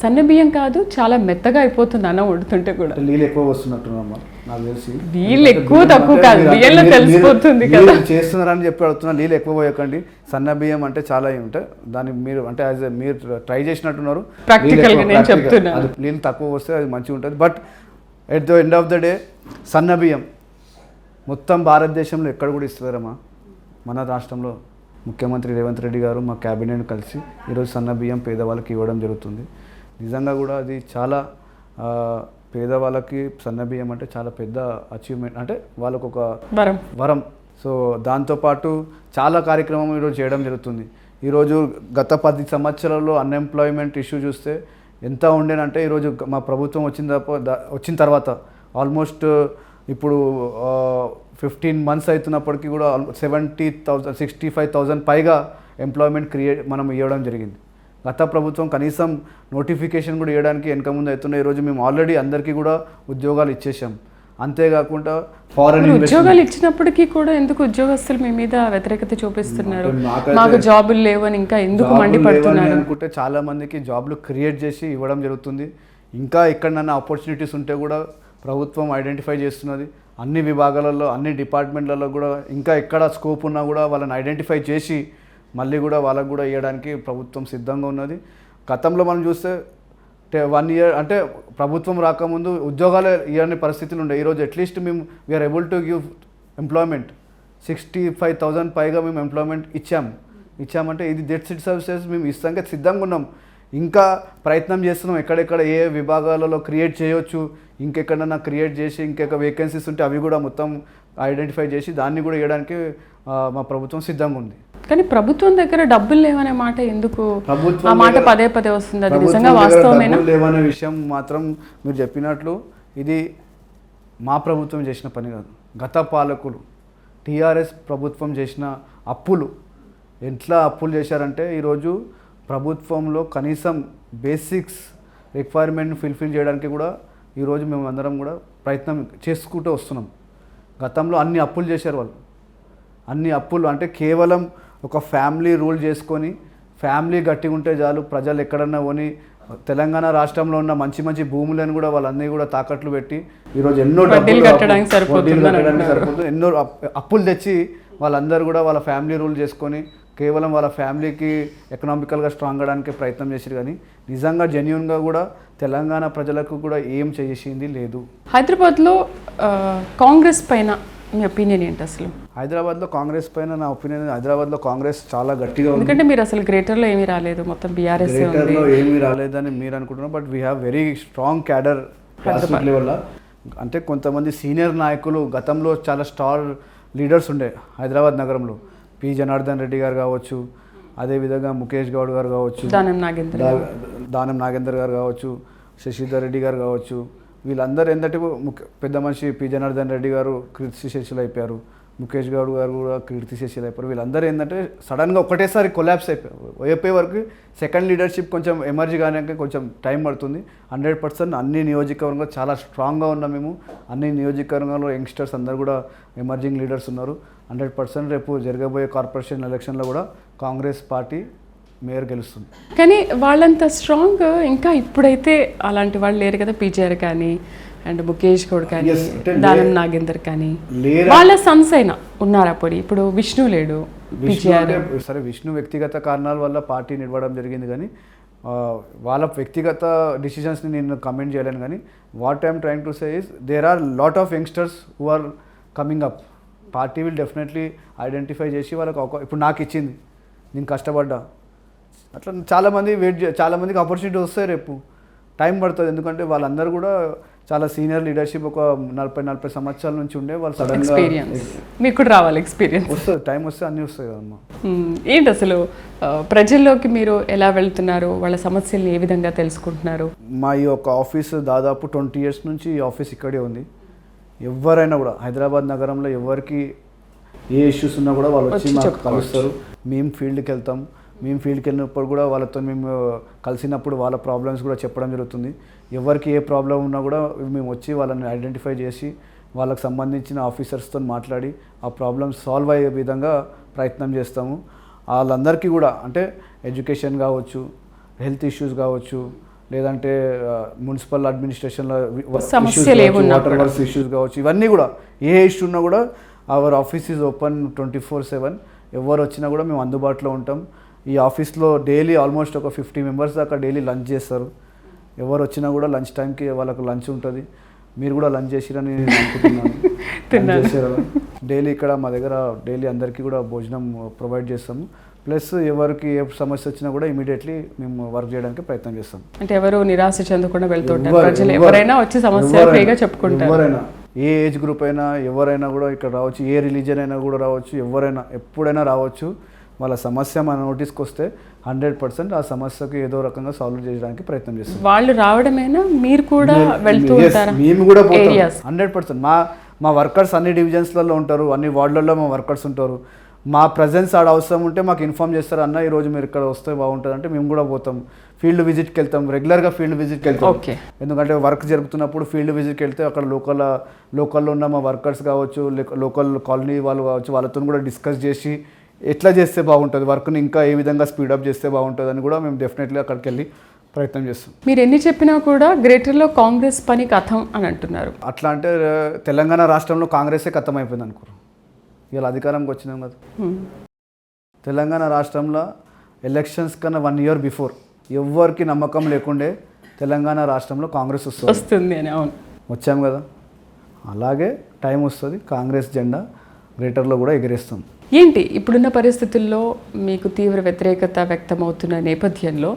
సన్న బియ్యం కాదు, చాలా మెత్తగా అయిపోతుంది అన్నం వండుతుంటే కూడా. నీళ్ళు ఎక్కువ వస్తున్నట్టున్నామ్మా నాకు తెలిసి. నీళ్ళు ఎక్కువ తక్కువ కాదు, బియ్యంలో తెలిసిపోతుంది కదా. చేస్తున్నారని చెప్పి అడుగుతున్నా, నీళ్ళు ఎక్కువ పోయకండి. సన్న బియ్యం అంటే చాలా ఉంటాయి, దాన్ని మీరు అంటే యాజ్ మీరు ట్రై చేసినట్టున్నారు. ప్రాక్టికల్గా నేను చెప్తున్నా, అది నీళ్ళు తక్కువ వస్తే అది మంచిగా ఉంటుంది. But at the end of the day సన్న బియ్యం మొత్తం భారతదేశంలో ఎక్కడ కూడా ఇస్తున్నారమ్మా. మన రాష్ట్రంలో ముఖ్యమంత్రి రేవంత్ రెడ్డి గారు మా క్యాబినెట్ కలిసి ఈరోజు సన్న బియ్యం పేదవాళ్ళకి ఇవ్వడం జరుగుతుంది. నిజంగా కూడా అది చాలా పేదవాళ్ళకి సన్న బియ్యం అంటే చాలా పెద్ద అచీవ్మెంట్, అంటే వాళ్ళకు ఒక వరం. సో దాంతోపాటు చాలా కార్యక్రమం ఈరోజు చేయడం జరుగుతుంది. ఈరోజు గత 10 సంవత్సరాల్లో అన్ఎంప్లాయ్మెంట్ ఇష్యూ చూస్తే ఎంత ఉండేనంటే ఈరోజు మా ప్రభుత్వం వచ్చిన తర్వాత ఆల్మోస్ట్ ఇప్పుడు 15 months అవుతున్నప్పటికీ కూడా 70,000 65,000 పైగా ఎంప్లాయ్మెంట్ మనం ఇవ్వడం జరిగింది. గత ప్రభుత్వం కనీసం నోటిఫికేషన్ కూడా ఇవ్వడానికి వెనక ముందు అవుతున్నాయి. ఈరోజు మేము ఆల్రెడీ అందరికీ కూడా ఉద్యోగాలు ఇచ్చేసాం. అంతేకాకుండా ఫారెన్ ఉద్యోగాలు ఇచ్చినప్పటికీ కూడా ఎందుకు ఉద్యోగస్తులు మీ మీద వ్యతిరేకత చూపిస్తున్నారు, మాకు జాబులు లేవని ఇంకా ఎందుకు మండిపడుతున్నారు అనుకుంటే చాలా మందికి జాబ్లు క్రియేట్ చేసి ఇవ్వడం జరుగుతుంది. ఇంకా ఎక్కడన్నా ఆపర్చునిటీస్ ఉంటే కూడా ప్రభుత్వం ఐడెంటిఫై చేస్తున్నది. అన్ని విభాగాలలో అన్ని డిపార్ట్మెంట్లలో కూడా ఇంకా ఎక్కడ స్కోప్ ఉన్నా కూడా వాళ్ళని ఐడెంటిఫై చేసి మళ్ళీ కూడా వాళ్ళకు కూడా ఇవ్వడానికి ప్రభుత్వం సిద్ధంగా ఉన్నది. గతంలో మనం చూస్తే 1 year అంటే ప్రభుత్వం రాకముందు ఉద్యోగాలు ఇవ్వని పరిస్థితులు ఉండే. ఈరోజు అట్లీస్ట్ మేము we are able to give employment 65,000 పైగా మేము ఎంప్లాయ్మెంట్ ఇచ్చామంటే ఇది డెట్ సిట్ సర్వీసెస్ మేము ఇస్తాక సిద్ధంగా ఉన్నాం. ఇంకా ప్రయత్నం చేస్తున్నాం ఎక్కడెక్కడ ఏ విభాగాలలో క్రియేట్ చేయవచ్చు, ఇంకెక్కడన్నా క్రియేట్ చేసి ఇంకెక్క వేకెన్సీస్ ఉంటే అవి కూడా మొత్తం ఐడెంటిఫై చేసి దాన్ని కూడా ఇవ్వడానికి మా ప్రభుత్వం సిద్ధంగా ఉంది. కానీ ప్రభుత్వం దగ్గర డబ్బులు లేవనే మాట ఎందుకు ఆ మాట పదే వస్తుంది? అది నిజంగా వాస్తవమేనా? లేవనే విషయం మాత్రం మీరు చెప్పినట్లు ఇది మా ప్రభుత్వం చేసిన పని కాదు. గత పాలకులు టీఆర్ఎస్ ప్రభుత్వం చేసిన అప్పులు ఎట్లా అప్పులు చేశారంటే ఈరోజు ప్రభుత్వంలో కనీసం బేసిక్స్ రిక్వైర్మెంట్ని ఫుల్ఫిల్ చేయడానికి కూడా ఈరోజు మేము అందరం కూడా ప్రయత్నం చేసుకుంటూ వస్తున్నాం. గతంలో అన్ని అప్పులు చేశారు వాళ్ళు. అన్ని అప్పులు అంటే కేవలం ఒక ఫ్యామిలీ రూల్ చేసుకొని ఫ్యామిలీ గట్టిగా ఉంటే చాలు, ప్రజలు ఎక్కడన్నా కొని తెలంగాణ రాష్ట్రంలో ఉన్న మంచి భూములను కూడా వాళ్ళన్నీ కూడా తాకట్లు పెట్టి ఈరోజు ఎన్నో ఎన్నో అప్పులు తెచ్చి వాళ్ళందరూ కూడా వాళ్ళ ఫ్యామిలీ రూల్ చేసుకొని కేవలం వాళ్ళ ఫ్యామిలీకి ఎకనామికల్గా స్ట్రాంగ్ అవడానికి ప్రయత్నం చేశారు. కానీ నిజంగా జెన్యూన్గా కూడా తెలంగాణ ప్రజలకు కూడా ఏం చేసింది లేదు. హైదరాబాద్లో కాంగ్రెస్ పైన మీ ఒపీనియన్ ఏంటి అసలు? హైదరాబాద్లో కాంగ్రెస్ పైన నా ఒపీనియన్, హైదరాబాద్లో కాంగ్రెస్ చాలా గట్టిగా ఉంది. ఎందుకంటే మీరు అసలు గ్రేటర్లో ఏమీ రాలేదు, మొత్తం బీఆర్ఎస్ గ్రేటర్లో ఏమీ రాలేదని మీరు అనుకుంటున్నారు. But we have very strong cadre లెవెల్లో. అంటే కొంతమంది సీనియర్ నాయకులు గతంలో చాలా స్టార్ లీడర్స్ ఉండే హైదరాబాద్ నగరంలో. పి జనార్దన్ రెడ్డి గారు కావచ్చు, అదేవిధంగా ముఖేష్ గౌడ్ గారు కావచ్చు, దానం నాగేందర్ గారు కావచ్చు, శశిధర్ రెడ్డి గారు కావచ్చు. వీళ్ళందరూ ఏంటంటే పెద్ద మనిషి పి జనార్దన్ రెడ్డి గారు కీర్తిశేషులు అయిపోయారు, ముఖేష్ గౌడ్ గారు కూడా కీర్తిశేషులు అయిపోయారు. వీళ్ళందరూ ఏంటంటే సడన్గా ఒకటేసారి కొలాప్స్ అయిపోయే వరకు సెకండ్ లీడర్షిప్ కొంచెం ఎమర్జీ కానీ కొంచెం టైం పడుతుంది. 100% అన్ని నియోజకవర్గంలో చాలా స్ట్రాంగ్గా ఉన్నాం మేము. అన్ని నియోజకవర్గాల్లో యంగ్స్టర్స్ అందరూ కూడా ఎమర్జింగ్ లీడర్స్ ఉన్నారు. 100% రేపు జరగబోయే కార్పొరేషన్ ఎలక్షన్లో కూడా కాంగ్రెస్ పార్టీ మేయర్ గెలుస్తుంది. కానీ వాళ్ళంత స్ట్రాంగ్ ఇంకా ఇప్పుడైతే అలాంటి వాళ్ళు లేరు కదా. పీజీఆర్ కానీ అండ్ ముఖేష్ గౌడ్ కానీ దానం నాగేందర్ కానీ వాళ్ళ సన్స్ అయినా ఉన్నారు అప్పుడు. ఇప్పుడు విష్ణు లేడు. సరే విష్ణు వ్యక్తిగత కారణాల వల్ల పార్టీ నిలవడం జరిగింది, కానీ వాళ్ళ వ్యక్తిగత డిసిషన్స్ని నేను కమెంట్ చేయలేను. కానీ what I'm trying to say is there are lot of youngsters who are coming up. Party will definitely identify చేసి వాళ్ళకి ఇప్పుడు నాకు ఇచ్చింది, నేను కష్టపడ్డా, అట్లా చాలామందికి ఆపర్చునిటీ వస్తాయి. రేపు టైం పడుతుంది, ఎందుకంటే వాళ్ళందరూ కూడా చాలా సీనియర్ లీడర్షిప్ ఒక 40 సంవత్సరాల నుంచి ఉండే వాళ్ళు సడన్గా మీకు కూడా రావాలి ఎక్స్పీరియన్స్. వస్తుంది, టైం వస్తే అన్నీ వస్తాయి కదమ్మా. ఏంటి అసలు ప్రజల్లోకి మీరు ఎలా వెళ్తున్నారు, వాళ్ళ సమస్యల్ని ఏ విధంగా తెలుసుకుంటున్నారు? మా ఈ యొక్క ఆఫీస్ దాదాపు 20 years నుంచి ఈ ఆఫీస్ ఇక్కడే ఉంది. ఎవరైనా కూడా హైదరాబాద్ నగరంలో ఎవరికి ఏ ఇష్యూస్ ఉన్నా కూడా వాళ్ళు వచ్చి మాకు కలుస్తారు. మేము ఫీల్డ్కి వెళ్తాం, మేము ఫీల్డ్కి వెళ్ళినప్పుడు కూడా వాళ్ళతో మేము కలిసినప్పుడు వాళ్ళ ప్రాబ్లమ్స్ కూడా చెప్పడం జరుగుతుంది. ఎవరికి ఏ ప్రాబ్లం ఉన్నా కూడా మేము వచ్చి వాళ్ళని ఐడెంటిఫై చేసి వాళ్ళకి సంబంధించిన ఆఫీసర్స్తో మాట్లాడి ఆ ప్రాబ్లమ్స్ సాల్వ్ అయ్యే విధంగా ప్రయత్నం చేస్తాము. వాళ్ళందరికీ కూడా అంటే ఎడ్యుకేషన్ కావచ్చు, హెల్త్ ఇష్యూస్ కావచ్చు, లేదంటే మున్సిపల్ అడ్మినిస్ట్రేషన్లో వాటర్ వర్క్స్ ఇష్యూస్ కావచ్చు, ఇవన్నీ కూడా ఏ ఇష్యూ ఉన్నా కూడా అవర్ ఆఫీస్ ఈజ్ ఓపెన్ 24/7. ఎవరు వచ్చినా కూడా మేము అందుబాటులో ఉంటాం. ఈ ఆఫీస్లో డైలీ ఆల్మోస్ట్ ఒక 50 మెంబర్స్ దాకా డైలీ లంచ్ చేస్తారు. ఎవరు వచ్చినా కూడా లంచ్ టైంకి వాళ్ళకు లంచ్ ఉంటుంది. మీరు కూడా లంచ్ చేసిరని నేను అనుకుంటున్నాను. డైలీ ఇక్కడ మా దగ్గర డైలీ అందరికీ కూడా భోజనం ప్రొవైడ్ చేస్తాము. ప్లస్ ఎవరికి ఏ సమస్య వచ్చినా కూడా ఇమీడియట్లీ మేము వర్క్ చేయడానికి ప్రయత్నం చేస్తాం. అంటే ఎవరు నిరాశ చెందకుండా వెళ్తుంటారు ప్రజలు, ఎవరైనా వచ్చి సమస్య ఫ్రీగా చెప్పుకుంటారు. ఎవరైనా ఏ ఏజ్ గ్రూప్ అయినా ఎవరైనా కూడా ఇక్కడ రావచ్చు, ఏ రిలీజన్ అయినా కూడా రావచ్చు, ఎవరైనా ఎప్పుడైనా రావచ్చు. వాళ్ళ సమస్య మన నోటీస్కి వస్తే 100% ఆ సమస్యకు ఏదో రకంగా సాల్వ్ చేయడానికి ప్రయత్నం చేస్తాం. వాళ్ళు రావడమేనా, మీరు కూడా వెళ్తూ ఉంటారా? మేము కూడా 100%. మా వర్కర్స్ అన్ని డివిజన్స్లలో ఉంటారు, అన్ని వార్డులలో మా వర్కర్స్ ఉంటారు. మా ప్రజెన్స్ ఆడ అవసరం ఉంటే మాకు ఇన్ఫామ్ చేస్తారు, అన్న ఈరోజు మీరు ఇక్కడ వస్తే బాగుంటుంది అంటే మేము కూడా పోతాం. ఫీల్డ్ విజిట్కి వెళ్తాం, రెగ్యులర్గా ఫీల్డ్ విజిట్కి వెళ్తాం. ఎందుకంటే వర్క్ జరుగుతున్నప్పుడు ఫీల్డ్ విజిట్కి వెళ్తే అక్కడ లోకల్లో ఉన్న మా వర్కర్స్ కావచ్చు, లోకల్ కాలనీ వాళ్ళు కావచ్చు, వాళ్ళతో కూడా డిస్కస్ చేసి ఎట్లా చేస్తే బాగుంటుంది, వర్క్ని ఇంకా ఏ విధంగా స్పీడప్ చేస్తే బాగుంటుంది అని కూడా మేము డెఫినెట్లీ అక్కడికి వెళ్ళి ప్రయత్నం చేస్తాం. మీరు ఎన్ని చెప్పినా కూడా గ్రేటర్లో కాంగ్రెస్ పని కథం అని అంటున్నారు. అట్లా అంటే తెలంగాణ రాష్ట్రంలో కాంగ్రెసే కథం అయిపోయింది అనుకోరు. ఇవాళ అధికారంకి వచ్చినాం కదా. తెలంగాణ రాష్ట్రంలో ఎలక్షన్స్ కన్నా 1 year బిఫోర్ ఎవరికి నమ్మకం లేకుండే తెలంగాణ రాష్ట్రంలో కాంగ్రెస్ వస్తుంది అని. అవును, వచ్చాం కదా. అలాగే టైం వస్తుంది, కాంగ్రెస్ జెండా గ్రేటర్లో కూడా ఎగిరేస్తాం. ఏంటి ఇప్పుడున్న పరిస్థితుల్లో మీకు తీవ్ర వ్యతిరేకత వ్యక్తమవుతున్న నేపథ్యంలో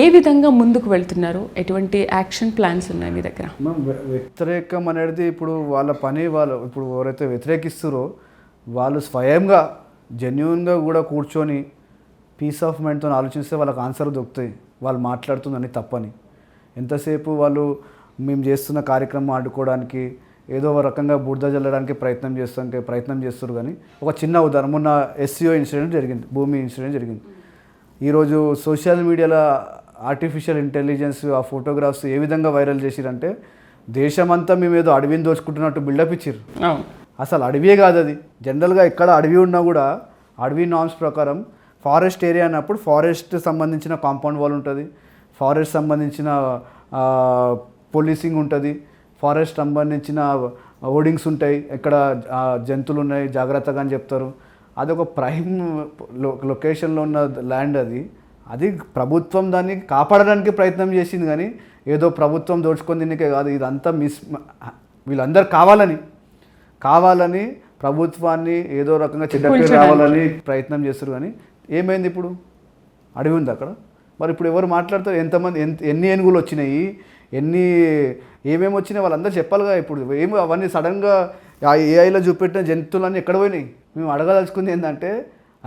ఏ విధంగా ముందుకు వెళ్తున్నారు? ఎటువంటి యాక్షన్ ప్లాన్స్ ఉన్నాయి మీ దగ్గర? వ్యతిరేకం అనేది ఇప్పుడు వాళ్ళ పని, వాళ్ళు ఇప్పుడు ఎవరైతే వ్యతిరేకిస్తారో వాళ్ళు స్వయంగా జెన్యున్గా కూడా కూర్చొని పీస్ ఆఫ్ మైండ్తో ఆలోచిస్తే వాళ్ళకి ఆన్సర్ దొరుకుతాయి. వాళ్ళు మాట్లాడుతుందని తప్పని. ఎంతసేపు వాళ్ళు మేము చేస్తున్న కార్యక్రమం ఆడుకోవడానికి ఏదో ఒక రకంగా బురద జల్లడానికి ప్రయత్నం చేస్తారు. కానీ ఒక చిన్న ఉదాహరణ, మొన్న SCO ఇన్సిడెంట్ జరిగింది, భూమి ఇన్సిడెంట్ జరిగింది. ఈరోజు సోషల్ మీడియాలో ఆర్టిఫిషియల్ ఇంటెలిజెన్స్ ఆ ఫోటోగ్రాఫ్స్ ఏ విధంగా వైరల్ చేసిరంటే దేశమంతా మేము ఏదో అడవిని దోచుకుంటున్నట్టు బిల్డప్ ఇచ్చారు. అసలు అడవియే కాదు అది. జనరల్గా ఎక్కడ అడవి ఉన్నా కూడా అడవి నామ్స్ ప్రకారం ఫారెస్ట్ ఏరియా అన్నప్పుడు ఫారెస్ట్ సంబంధించిన కాంపౌండ్ వాల్ ఉంటుంది, ఫారెస్ట్ సంబంధించిన పోలీసింగ్ ఉంటుంది, ఫారెస్ట్ సంబంధించిన హోర్డింగ్స్ ఉంటాయి, ఎక్కడ జంతువులు ఉన్నాయి జాగ్రత్తగా అని చెప్తారు. అదొక ప్రైమ్ లొకేషన్లో ఉన్న ల్యాండ్ అది ప్రభుత్వం దాన్ని కాపాడడానికి ప్రయత్నం చేసింది. కానీ ఏదో ప్రభుత్వం దోచుకొని దీనికే కాదు, ఇదంతా వీళ్ళందరూ కావాలని ప్రభుత్వాన్ని ఏదో రకంగా చెడ్డ రావాలని ప్రయత్నం చేస్తారు. కానీ ఏమైంది? ఇప్పుడు అడవి ఉంది అక్కడ. మరి ఇప్పుడు ఎవరు మాట్లాడతారు? ఎంతమంది ఎన్ని ఏనుగులు వచ్చినాయి, ఏమేమి వచ్చినాయి వాళ్ళందరూ చెప్పాలిగా. ఇప్పుడు ఏమి అవన్నీ సడన్గా ఏఐలో చూపెట్టిన జంతువులన్నీ ఎక్కడ పోయినాయి? మేము అడగదలుచుకుంది ఏంటంటే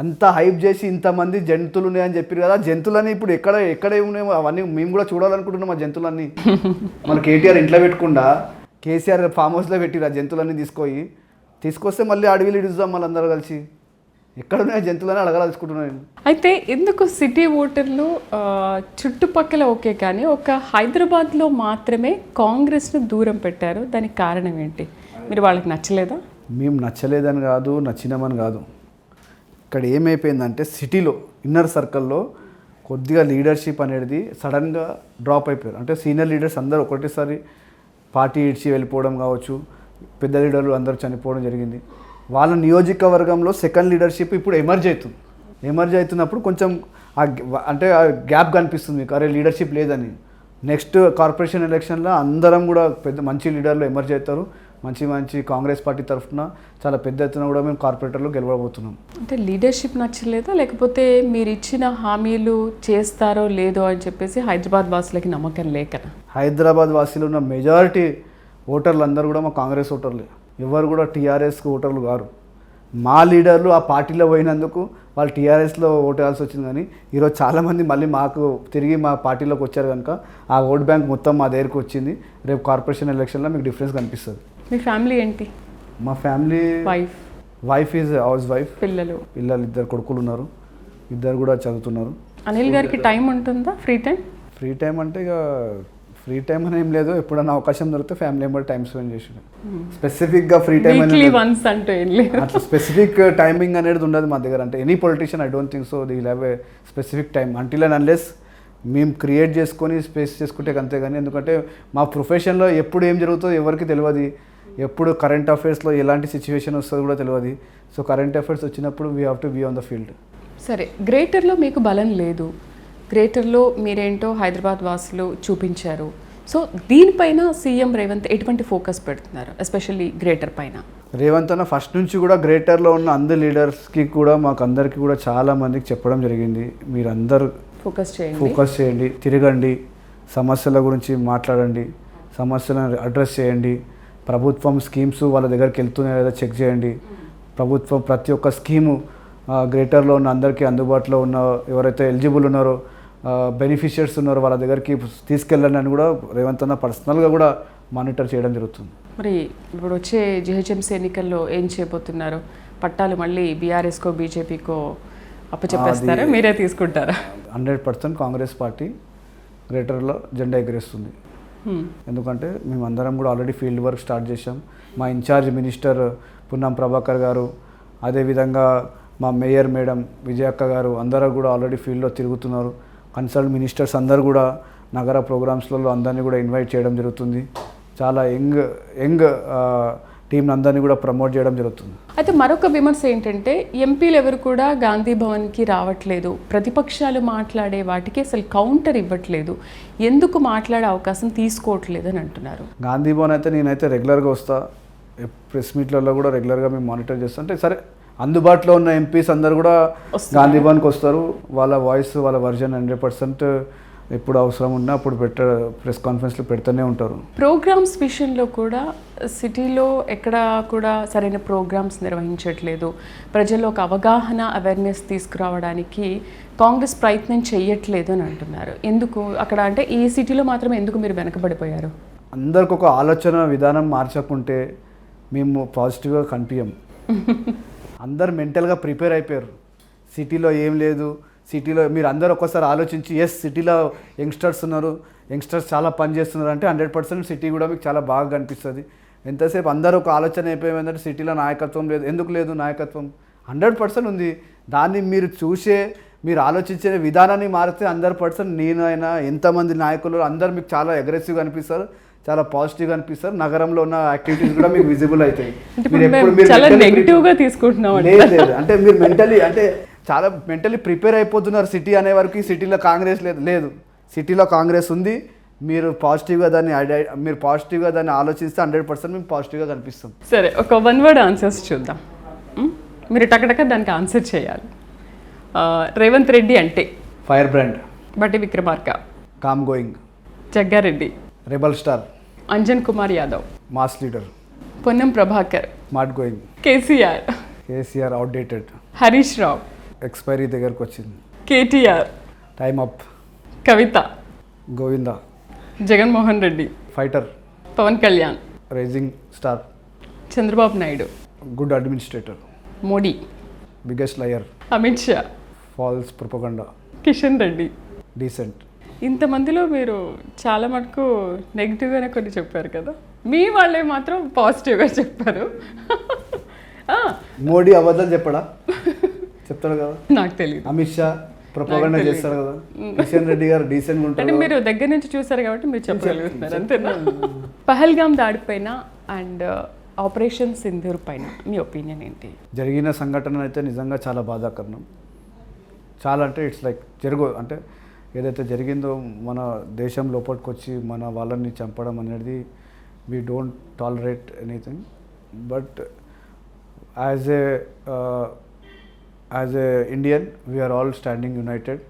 అంతా హైప్ చేసి ఇంతమంది జంతువులు ఉన్నాయని చెప్పారు కదా, జంతువులని ఇప్పుడు ఎక్కడ ఉన్నాయో అవన్నీ మేము కూడా చూడాలనుకుంటున్నాం. ఆ జంతువులన్నీ మన కేటీఆర్ ఇంట్లో పెట్టకుండా కేసీఆర్ ఫామ్ హౌస్లో పెట్టిరు. ఆ జంతువులన్నీ తీసుకొస్తే మళ్ళీ అడవిలు ఇడుద్దాం మళ్ళీ అందరూ కలిసి. ఎక్కడున్నాయి జంతువులని అడగదలుచుకుంటున్నాను. అయితే ఎందుకు సిటీ ఓటర్లు చుట్టుపక్కల ఓకే కానీ ఒక హైదరాబాద్లో మాత్రమే కాంగ్రెస్ను దూరం పెట్టారు? దానికి కారణం ఏంటి? మీరు వాళ్ళకి నచ్చలేదా? మేము నచ్చలేదని కాదు, నచ్చినామని కాదు. ఇక్కడ ఏమైపోయిందంటే సిటీలో ఇన్నర్ సర్కిల్లో కొద్దిగా లీడర్షిప్ అనేది సడన్గా డ్రాప్ అయిపోయారు. అంటే సీనియర్ లీడర్స్ అందరూ ఒకటేసారి పార్టీ ఇడ్చి వెళ్ళిపోవడం కావచ్చు, పెద్ద లీడర్లు అందరూ చనిపోవడం జరిగింది. వాళ్ళ నియోజకవర్గంలో సెకండ్ లీడర్షిప్ ఇప్పుడు ఎమర్జ్ అవుతున్నప్పుడు కొంచెం అంటే ఆ గ్యాప్ కనిపిస్తుంది మీకు, అరే లీడర్షిప్ లేదని. నెక్స్ట్ కార్పొరేషన్ ఎలక్షన్లో అందరం కూడా మంచి లీడర్లు ఎమర్జ్ అవుతారు. మంచి కాంగ్రెస్ పార్టీ తరఫున చాలా పెద్ద ఎత్తున కూడా మేము కార్పొరేటర్లు గెలవబోతున్నాం. అంటే లీడర్షిప్ నచ్చలేదా, లేకపోతే మీరు ఇచ్చిన హామీలు చేస్తారో లేదో అని చెప్పేసి హైదరాబాద్ వాసులకి నమ్మకం లేకనా? హైదరాబాద్ వాసులు ఉన్న మెజారిటీ ఓటర్లు అందరూ కూడా మా కాంగ్రెస్ ఓటర్లే. ఎవరు కూడా టీఆర్ఎస్కి ఓటర్లు కారు. మా లీడర్లు ఆ పార్టీలో పోయినందుకు వాళ్ళు టీఆర్ఎస్లో ఓటేయాల్సి వచ్చింది. కానీ ఈరోజు చాలామంది మళ్ళీ మాకు తిరిగి మా పార్టీలోకి వచ్చారు కనుక ఆ ఓట్ బ్యాంక్ మొత్తం మా దగ్గరికి వచ్చింది. రేపు కార్పొరేషన్ ఎలక్షన్లో మీకు డిఫరెన్స్ కనిపిస్తుంది. మీ ఫ్యామిలీ ఏంటి? మా family wife is house wife, పిల్లలు 2 కొడుకులు ఉన్నారు. ఇద్దరు కూడా చదువుతున్నారు. అనిల్ గారికి టైం ఉంటుందా, ఫ్రీ టైం? ఫ్రీ టైం అంటే ఇక ఫ్రీ టైం అని ఏం లేదు, ఎప్పుడైనా అవకాశం దొరికితే ఫ్యామిలీ మెంబర్ టైం స్పెండ్ చేసాడు. స్పెసిఫిక్గా ఫ్రీ టైం వన్స్ అంటూ ఏం లేదు, అట్లా స్పెసిఫిక్ టైమింగ్ అనేది ఉండదు మా దగ్గర. అంటే any politician I don't think so the will have a specific time until and unless మేము క్రియేట్ చేసుకొని స్పేస్ చేసుకుంటే అంతే. కానీ ఎందుకంటే మా ప్రొఫెషన్లో ఎప్పుడు ఏం జరుగుతుందో ఎవరికి తెలియదు, ఎప్పుడు కరెంట్ అఫైర్స్లో ఎలాంటి సిచ్యువేషన్ వస్తుందో కూడా తెలియదు. సో కరెంట్ అఫైర్స్ వచ్చినప్పుడు we have to be on the field. సరే, గ్రేటర్లో మీకు బలం లేదు, గ్రేటర్లో మీరేంటో హైదరాబాద్ వాసులు చూపించారు. సో దీనిపైన సీఎం రేవంత్ ఎటువంటి ఫోకస్ పెడుతున్నారు, ఎస్పెషల్లీ గ్రేటర్ పైన? రేవంత్ అన్న ఫస్ట్ నుంచి కూడా గ్రేటర్లో ఉన్న అందరు లీడర్స్కి కూడా మాకు అందరికీ కూడా చాలా మందికి చెప్పడం జరిగింది, మీరందరూ ఫోకస్ చేయండి, తిరగండి, సమస్యల గురించి మాట్లాడండి, సమస్యలను అడ్రస్ చేయండి, ప్రభుత్వం స్కీమ్స్ వాళ్ళ దగ్గరికి వెళ్తున్నాయో లేదా చెక్ చేయండి, ప్రభుత్వం ప్రతి ఒక్క స్కీము గ్రేటర్లో ఉన్న అందరికీ అందుబాటులో ఉన్న ఎవరైతే ఎలిజిబుల్ ఉన్నారో బెనిఫిషియర్స్ ఉన్నారో వాళ్ళ దగ్గరికి తీసుకెళ్ళండి అని కూడా రేవంత్ అన్న పర్సనల్గా కూడా మానిటర్ చేయడం జరుగుతుంది. మరి ఇప్పుడు వచ్చే జిహెచ్ఎంసీ ఎన్నికల్లో ఏం చేయబోతున్నారు? పట్టాలు మళ్ళీ బీఆర్ఎస్కో బీజేపీకో అప్పచెప్పేస్తారా, మీరే తీసుకుంటారా? 100% కాంగ్రెస్ పార్టీ గ్రేటర్లో జెండా ఎగరేస్తుంది. ఎందుకంటే మేమందరం కూడా ఆల్రెడీ ఫీల్డ్ వర్క్ స్టార్ట్ చేసాం. మా ఇన్ఛార్జ్ మినిస్టర్ పున్నం ప్రభాకర్ గారు, అదేవిధంగా మా మేయర్ మేడం విజయక్క గారు అందరూ కూడా ఆల్రెడీ ఫీల్డ్లో తిరుగుతున్నారు. కన్సల్ట్ మినిస్టర్స్ అందరూ కూడా నగర ప్రోగ్రామ్స్లలో అందరినీ కూడా ఇన్వైట్ చేయడం జరుగుతుంది. చాలా యంగ్ టీం అందరినీ కూడా ప్రమోట్ చేయడం జరుగుతుంది. అయితే మరొక విమర్శ ఏంటంటే ఎంపీలు ఎవరు కూడా గాంధీ భవన్కి రావట్లేదు, ప్రతిపక్షాలు మాట్లాడే వాటికి అసలు కౌంటర్ ఇవ్వట్లేదు, ఎందుకు మాట్లాడే అవకాశం తీసుకోవట్లేదు అని అంటున్నారు. గాంధీ భవన్ అయితే నేనైతే రెగ్యులర్గా వస్తా, ప్రెస్ మీట్లలో కూడా రెగ్యులర్గా మేము మానిటర్ చేస్తాం. అంటే సరే అందుబాటులో ఉన్న ఎంపీస్ అందరు కూడా గాంధీ భవన్కి వస్తారు, వాళ్ళ వాయిస్ వాళ్ళ వర్జన్ 100% ఎప్పుడు అవసరం ఉన్నా అప్పుడు ప్రెస్ కాన్ఫరెన్స్లో పెడుతూనే ఉంటారు. ప్రోగ్రామ్స్ విషయంలో కూడా సిటీలో ఎక్కడ కూడా సరైన ప్రోగ్రామ్స్ నిర్వహించట్లేదు, ప్రజల్లో ఒక అవగాహన అవేర్నెస్ తీసుకురావడానికి కాంగ్రెస్ ప్రయత్నం చేయట్లేదు అని అంటున్నారు. ఎందుకు అక్కడ అంటే ఈ సిటీలో మాత్రమే ఎందుకు మీరు వెనకబడిపోయారు? అందరికి ఒక ఆలోచన విధానం మార్చకుంటే మేము పాజిటివ్గా కనిపించాం. అందరు మెంటల్గా ప్రిపేర్ అయిపోయారు, సిటీలో ఏం లేదు, సిటీలో మీరు అందరూ ఒక్కసారి ఆలోచించి ఎస్ సిటీలో యంగ్స్టర్స్ ఉన్నారు, యంగ్స్టర్స్ చాలా పని చేస్తున్నారు అంటే 100% సిటీ కూడా మీకు చాలా బాగా కనిపిస్తుంది. ఎంతసేపు అందరూ ఒక ఆలోచన అయిపోయిందంటే సిటీలో నాయకత్వం లేదు, ఎందుకు లేదు నాయకత్వం? 100% ఉంది. దాన్ని మీరు చూసే మీరు ఆలోచించే విధానాన్ని మారితే 100% నేనైనా ఎంతమంది నాయకులు అందరూ మీకు చాలా అగ్రెసివ్గా అనిపిస్తారు, చాలా పాజిటివ్గా అనిపిస్తారు. నగరంలో ఉన్న యాక్టివిటీస్ కూడా మీకు విజిబుల్ అవుతాయి. లేదు అంటే మీరు చాలా మెంటలీ ప్రిపేర్ అయిపోతున్నారు. సిటీ అనే వరకు సిటీలో కాంగ్రెస్ లేదు, సిటీలో కాంగ్రెస్ ఉంది. మీరు పాజిటివ్గా దాన్ని ఆలోచిస్తే 100% మేము పాజిటివ్గా కనిపిస్తాం. సరే, ఒక 1 word ఆన్సర్స్ చూద్దాం. మీరు టకటక దానికి ఆన్సర్ చేయాలి. రేవంత్ రెడ్డి అంటే fire brand, Bhatti Vikramarka calm going, Jaggareddy rebel star, Anjan Kumar Yadav mass leader, Ponnam Prabhakar smart going, KCR outdated, Harish Rao expiry దగ్గరకు వచ్చింది, KTR time up, Kavitha, Govinda, Jaganmohan Reddy, fighter, Pawan Kalyan, rising star, Chandrababu Naidu, good administrator, Modi, biggest liar, Amit Shah, false propaganda, Kishan Reddy. Decent. ఇంతమందిలో మీరు చాలా మటుకు నెగిటివ్గానే కొన్ని చెప్పారు కదా, మీ వాళ్ళే మాత్రం పాజిటివ్గా చెప్పారు. మోడీ అబద్ధాలు చెప్పడా? చెప్తాడు కదా, నాకు తెలియదు. అమిత్ షా ప్రొపగండా చేస్తాడు కదా, కిషన్ రెడ్డి గారు డీసెంట్గా ఉంటారు. అంటే మీరు దగ్గర నుంచి చూసారు కాబట్టి మీరు చెప్పగలుగుతున్నారు అంతేనా? పహల్గామ్ దాడిపైన అండ్ ఆపరేషన్ సింధూర్ పైన మీ ఒపీనియన్ ఏంటి? జరిగిన సంఘటన అయితే నిజంగా చాలా బాధాకరణం. చాలా అంటే ఇట్స్ లైక్ అంటే ఏదైతే జరిగిందో మన దేశం లోపలికి వచ్చి మన వాళ్ళని చంపడం అనేది we don't tolerate anything. But as a Indian we are all standing united.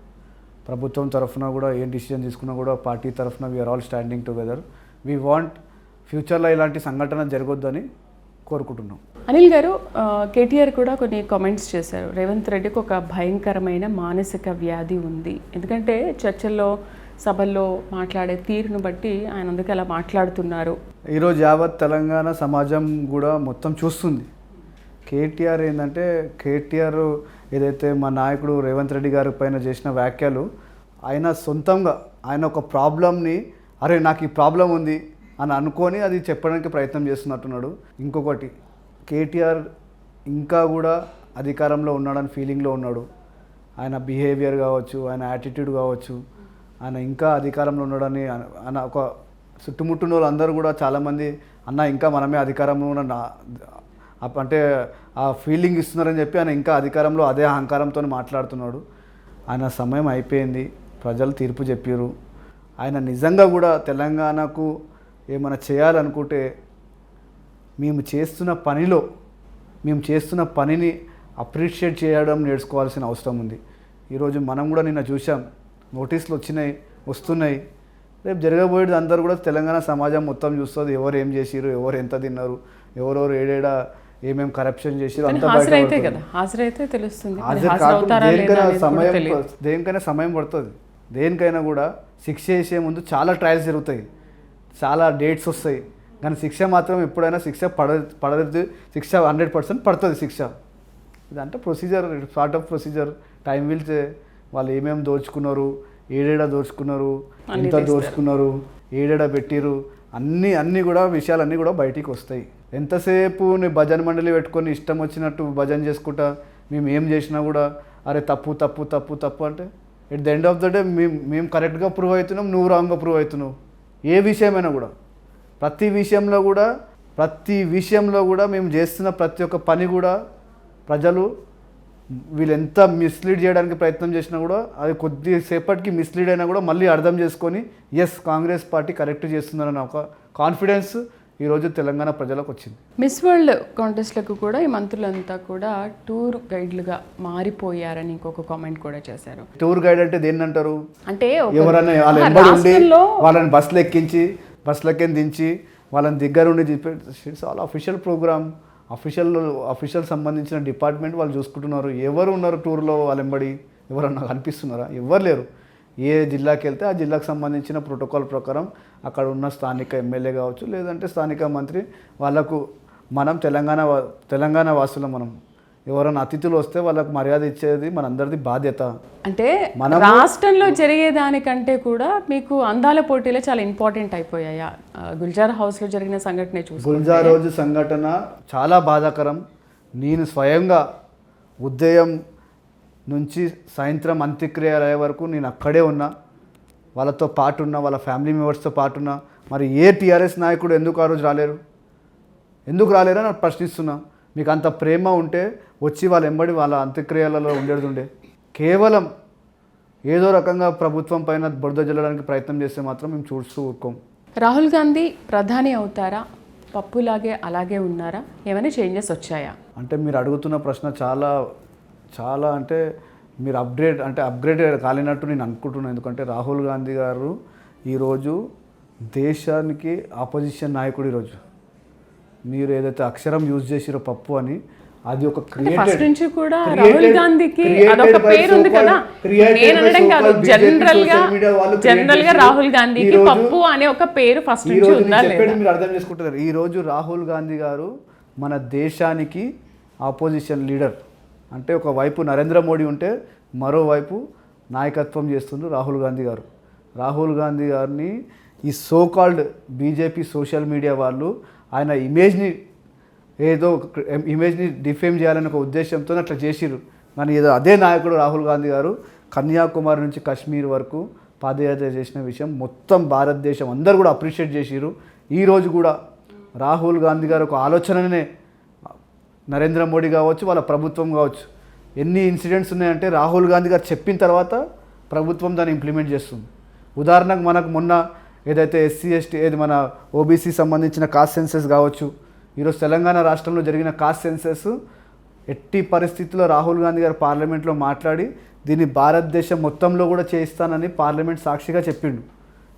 ప్రభుత్వం తరఫున కూడా ఏం డిసిజన్ తీసుకున్నా కూడా పార్టీ తరఫున we are all standing together. We want ఫ్యూచర్లో ఇలాంటి సంఘటన జరగొద్దని కోరుకుంటున్నాం. అనిల్ గారు, కేటీఆర్ కూడా కొన్ని కామెంట్స్ చేశారు, రేవంత్ రెడ్డికి ఒక భయంకరమైన మానసిక వ్యాధి ఉంది, ఎందుకంటే చర్చల్లో సభల్లో మాట్లాడే తీరును బట్టి ఆయన అందుకే అలా మాట్లాడుతున్నారు. ఈరోజు యావత్ తెలంగాణ సమాజం కూడా మొత్తం చూస్తుంది కేటీఆర్ ఏంటంటే కేటీఆర్ ఏదైతే మా నాయకుడు రేవంత్ రెడ్డి గారి పైన చేసిన వ్యాఖ్యలు ఆయన సొంతంగా ఆయన ఒక ప్రాబ్లమ్ని అరే నాకు ఈ ప్రాబ్లం ఉంది అని అనుకొని అది చెప్పడానికి ప్రయత్నం చేస్తున్నట్టున్నాడు. ఇంకొకటి కేటీఆర్ ఇంకా కూడా అధికారంలో ఉన్నాడని ఫీలింగ్లో ఉన్నాడు. ఆయన బిహేవియర్ కావచ్చు, ఆయన యాటిట్యూడ్ కావచ్చు, ఆయన ఇంకా అధికారంలో ఉన్నాడని ఆయన ఒక చుట్టుముట్టిన వాళ్ళు అందరూ కూడా చాలామంది అన్న ఇంకా మనమే అధికారంలో ఉన్న అంటే ఆ ఫీలింగ్ ఇస్తున్నారని చెప్పి ఆయన ఇంకా అధికారంలో అదే అహంకారంతో మాట్లాడుతున్నాడు. ఆయన సమయం అయిపోయింది, ప్రజలు తీర్పు చెప్పారు. ఆయన నిజంగా కూడా తెలంగాణకు ఏమైనా చేయాలనుకుంటే మేము చేస్తున్న పనిని అప్రిషియేట్ చేయడం నేర్చుకోవాల్సిన అవసరం ఉంది. ఈరోజు మనం కూడా నిన్న చూసాం, నోటీసులు వస్తున్నాయి. రేపు జరగబోయేది అందరూ కూడా తెలంగాణ సమాజం మొత్తం చూస్తుంది. ఎవరు ఏం చేసిరు, ఎవరు ఎంత తిన్నారు, ఎవరెవరు ఏడేడా ఏమేమి కరప్షన్ చేసిరు అంతా దేనికైనా సమయం పడుతుంది. దేనికైనా కూడా శిక్ష చేసే ముందు చాలా ట్రయల్స్ జరుగుతాయి, చాలా డేట్స్ వస్తాయి. కానీ శిక్ష మాత్రం ఎప్పుడైనా పడదు. శిక్ష 100% పడుతుంది శిక్ష. ఇదంటే procedure, part of procedure. Time వెళ్తే వాళ్ళు ఏమేమి దోచుకున్నారు, ఏడేడా దోచుకున్నారు, ఎంత దోచుకున్నారు, ఏడేడా పెట్టిరు, అన్నీ కూడా విషయాలన్నీ కూడా బయటికి వస్తాయి. ఎంతసేపు నీ భజన మండలి పెట్టుకొని ఇష్టం వచ్చినట్టు భజన చేసుకుంటా మేము ఏం చేసినా కూడా అరే తప్పు తప్పు తప్పు తప్పు అంటే at the end of the day మేము కరెక్ట్గా ప్రూవ్ అవుతున్నాం, నువ్వు రాంగ్గా ప్రూవ్ అవుతున్నావు. ఏ విషయమైనా కూడా ప్రతి విషయంలో కూడా మేము చేస్తున్న ప్రతి ఒక్క పని కూడా ప్రజలు వీళ్ళు ఎంత మిస్లీడ్ చేయడానికి ప్రయత్నం చేసినా కూడా అది కొద్దిసేపటికి మిస్లీడ్ అయినా కూడా మళ్ళీ అర్థం చేసుకొని ఎస్ కాంగ్రెస్ పార్టీ కరెక్ట్ చేస్తుందన్న ఒక కాన్ఫిడెన్స్ ఈరోజు తెలంగాణ ప్రజలకు వచ్చింది. మిస్ వరల్డ్ కాంటెస్ట్లకు కూడా ఈ మంత్రులంతా కూడా టూర్ గైడ్లుగా మారిపోయారని ఇంకొక కామెంట్ కూడా చేశారు. టూర్ గైడ్ అంటే దేన్ని అంటారు? అంటే ఎవరైనా వాళ్ళ ఎంబడి ఉండి వాళ్ళని బస్సులెక్కి దించి వాళ్ళని దగ్గర ఉండి it's all official programme. Official సంబంధించిన డిపార్ట్మెంట్ వాళ్ళు చూసుకుంటున్నారు. ఎవరు ఉన్నారు టూర్లో వాళ్ళ ఎంబడి? ఎవరన్నా కనిపిస్తున్నారా? ఎవరు లేరు. ఏ జిల్లాకి వెళ్తే ఆ జిల్లాకు సంబంధించిన ప్రోటోకాల్ ప్రకారం అక్కడ ఉన్న స్థానిక ఎమ్మెల్యే కావచ్చు, లేదంటే స్థానిక మంత్రి, వాళ్ళకు మనం తెలంగాణ వాసులు మనం ఎవరైనా అతిథులు వస్తే వాళ్ళకు మర్యాద ఇచ్చేది మనందరిది బాధ్యత. అంటే రాష్ట్రంలో జరిగేదానికంటే కూడా మీకు అందాల పోటీలో చాలా ఇంపార్టెంట్ అయిపోయాయా? గుల్జార్ హౌస్లో జరిగిన సంఘటన గుల్జార్ రోజు సంఘటన చాలా బాధాకరం. నేను స్వయంగా ఉదయం నుంచి సాయంత్రం అంత్యక్రియల వరకు నేను అక్కడే ఉన్నా, వాళ్ళతో పాటున్నా, వాళ్ళ ఫ్యామిలీ మెంబర్స్తో పాటున్నా. మరి ఏ టీఆర్ఎస్ నాయకుడు ఎందుకు ఆ రోజు రాలేరు అని నేను ప్రశ్నిస్తున్నా. మీకు అంత ప్రేమ ఉంటే వచ్చి వాళ్ళ ఎంబడి వాళ్ళ అంత్యక్రియలలో ఉండేది. కేవలం ఏదో రకంగా ప్రభుత్వం పైన బురద జల్లడానికి ప్రయత్నం చేస్తే మాత్రం మేము చూస్తూ ఊరుకోం. రాహుల్ గాంధీ ప్రధాని అవుతారా? పప్పులాగే అలాగే ఉన్నారా? ఏమైనా చేంజెస్ వచ్చాయా? అంటే మీరు అడుగుతున్న ప్రశ్న చాలా అంటే మీరు అప్గ్రేడ్ కాలేనట్టు నేను అనుకుంటున్నాను. ఎందుకంటే రాహుల్ గాంధీ గారు ఈరోజు దేశానికి ఆపోజిషన్ నాయకుడు. ఈరోజు మీరు ఏదైతే అక్షరం యూజ్ చేసిరో పప్పు అని, అది ఒక ఫస్ట్ నుంచి కూడా రాహుల్ గాంధీకి అదొక పేరు ఉంది కదా. నేను అనడం కాదు, జనరల్ గా రాహుల్ గాంధీకి పప్పు అనే ఒక పేరు ఫస్ట్ నుంచి ఉందా లేదా మీరు అర్థం చేసుకుంటారు. ఈ రోజు రాహుల్ గాంధీ గారు మన దేశానికి ఆపోజిషన్ లీడర్. అంటే ఒకవైపు నరేంద్ర మోడీ ఉంటే మరోవైపు నాయకత్వం చేస్తుండ్రు రాహుల్ గాంధీ గారు. రాహుల్ గాంధీ గారిని ఈ సోకాల్డ్ బీజేపీ సోషల్ మీడియా వాళ్ళు ఆయన ఇమేజ్ని డిఫేమ్ చేయాలని ఒక ఉద్దేశంతో అట్లా చేసిరు. కానీ ఏదో అదే నాయకుడు రాహుల్ గాంధీ గారు కన్యాకుమారి నుంచి కాశ్మీర్ వరకు పాదయాత్ర చేసిన విషయం మొత్తం భారతదేశం అందరూ కూడా అప్రిషియేట్ చేసిరు. ఈరోజు కూడా రాహుల్ గాంధీ గారు ఒక ఆలోచననే నరేంద్ర మోడీ కావచ్చు, వాళ్ళ ప్రభుత్వం కావచ్చు, ఎన్ని ఇన్సిడెంట్స్ ఉన్నాయంటే రాహుల్ గాంధీ గారు చెప్పిన తర్వాత ప్రభుత్వం దాన్ని ఇంప్లిమెంట్ చేస్తుంది. ఉదాహరణకు మనకు మొన్న ఏదైతే ఎస్సీ ఎస్టీ మన ఓబీసీ సంబంధించిన కాస్ట్ సెన్సెస్ కావచ్చు, ఈరోజు తెలంగాణ రాష్ట్రంలో జరిగిన కాస్ట్ సెన్సెస్ ఎట్టి పరిస్థితుల్లో రాహుల్ గాంధీ గారు పార్లమెంట్లో మాట్లాడి దీన్ని భారతదేశం మొత్తంలో కూడా చేయిస్తానని పార్లమెంట్ సాక్షిగా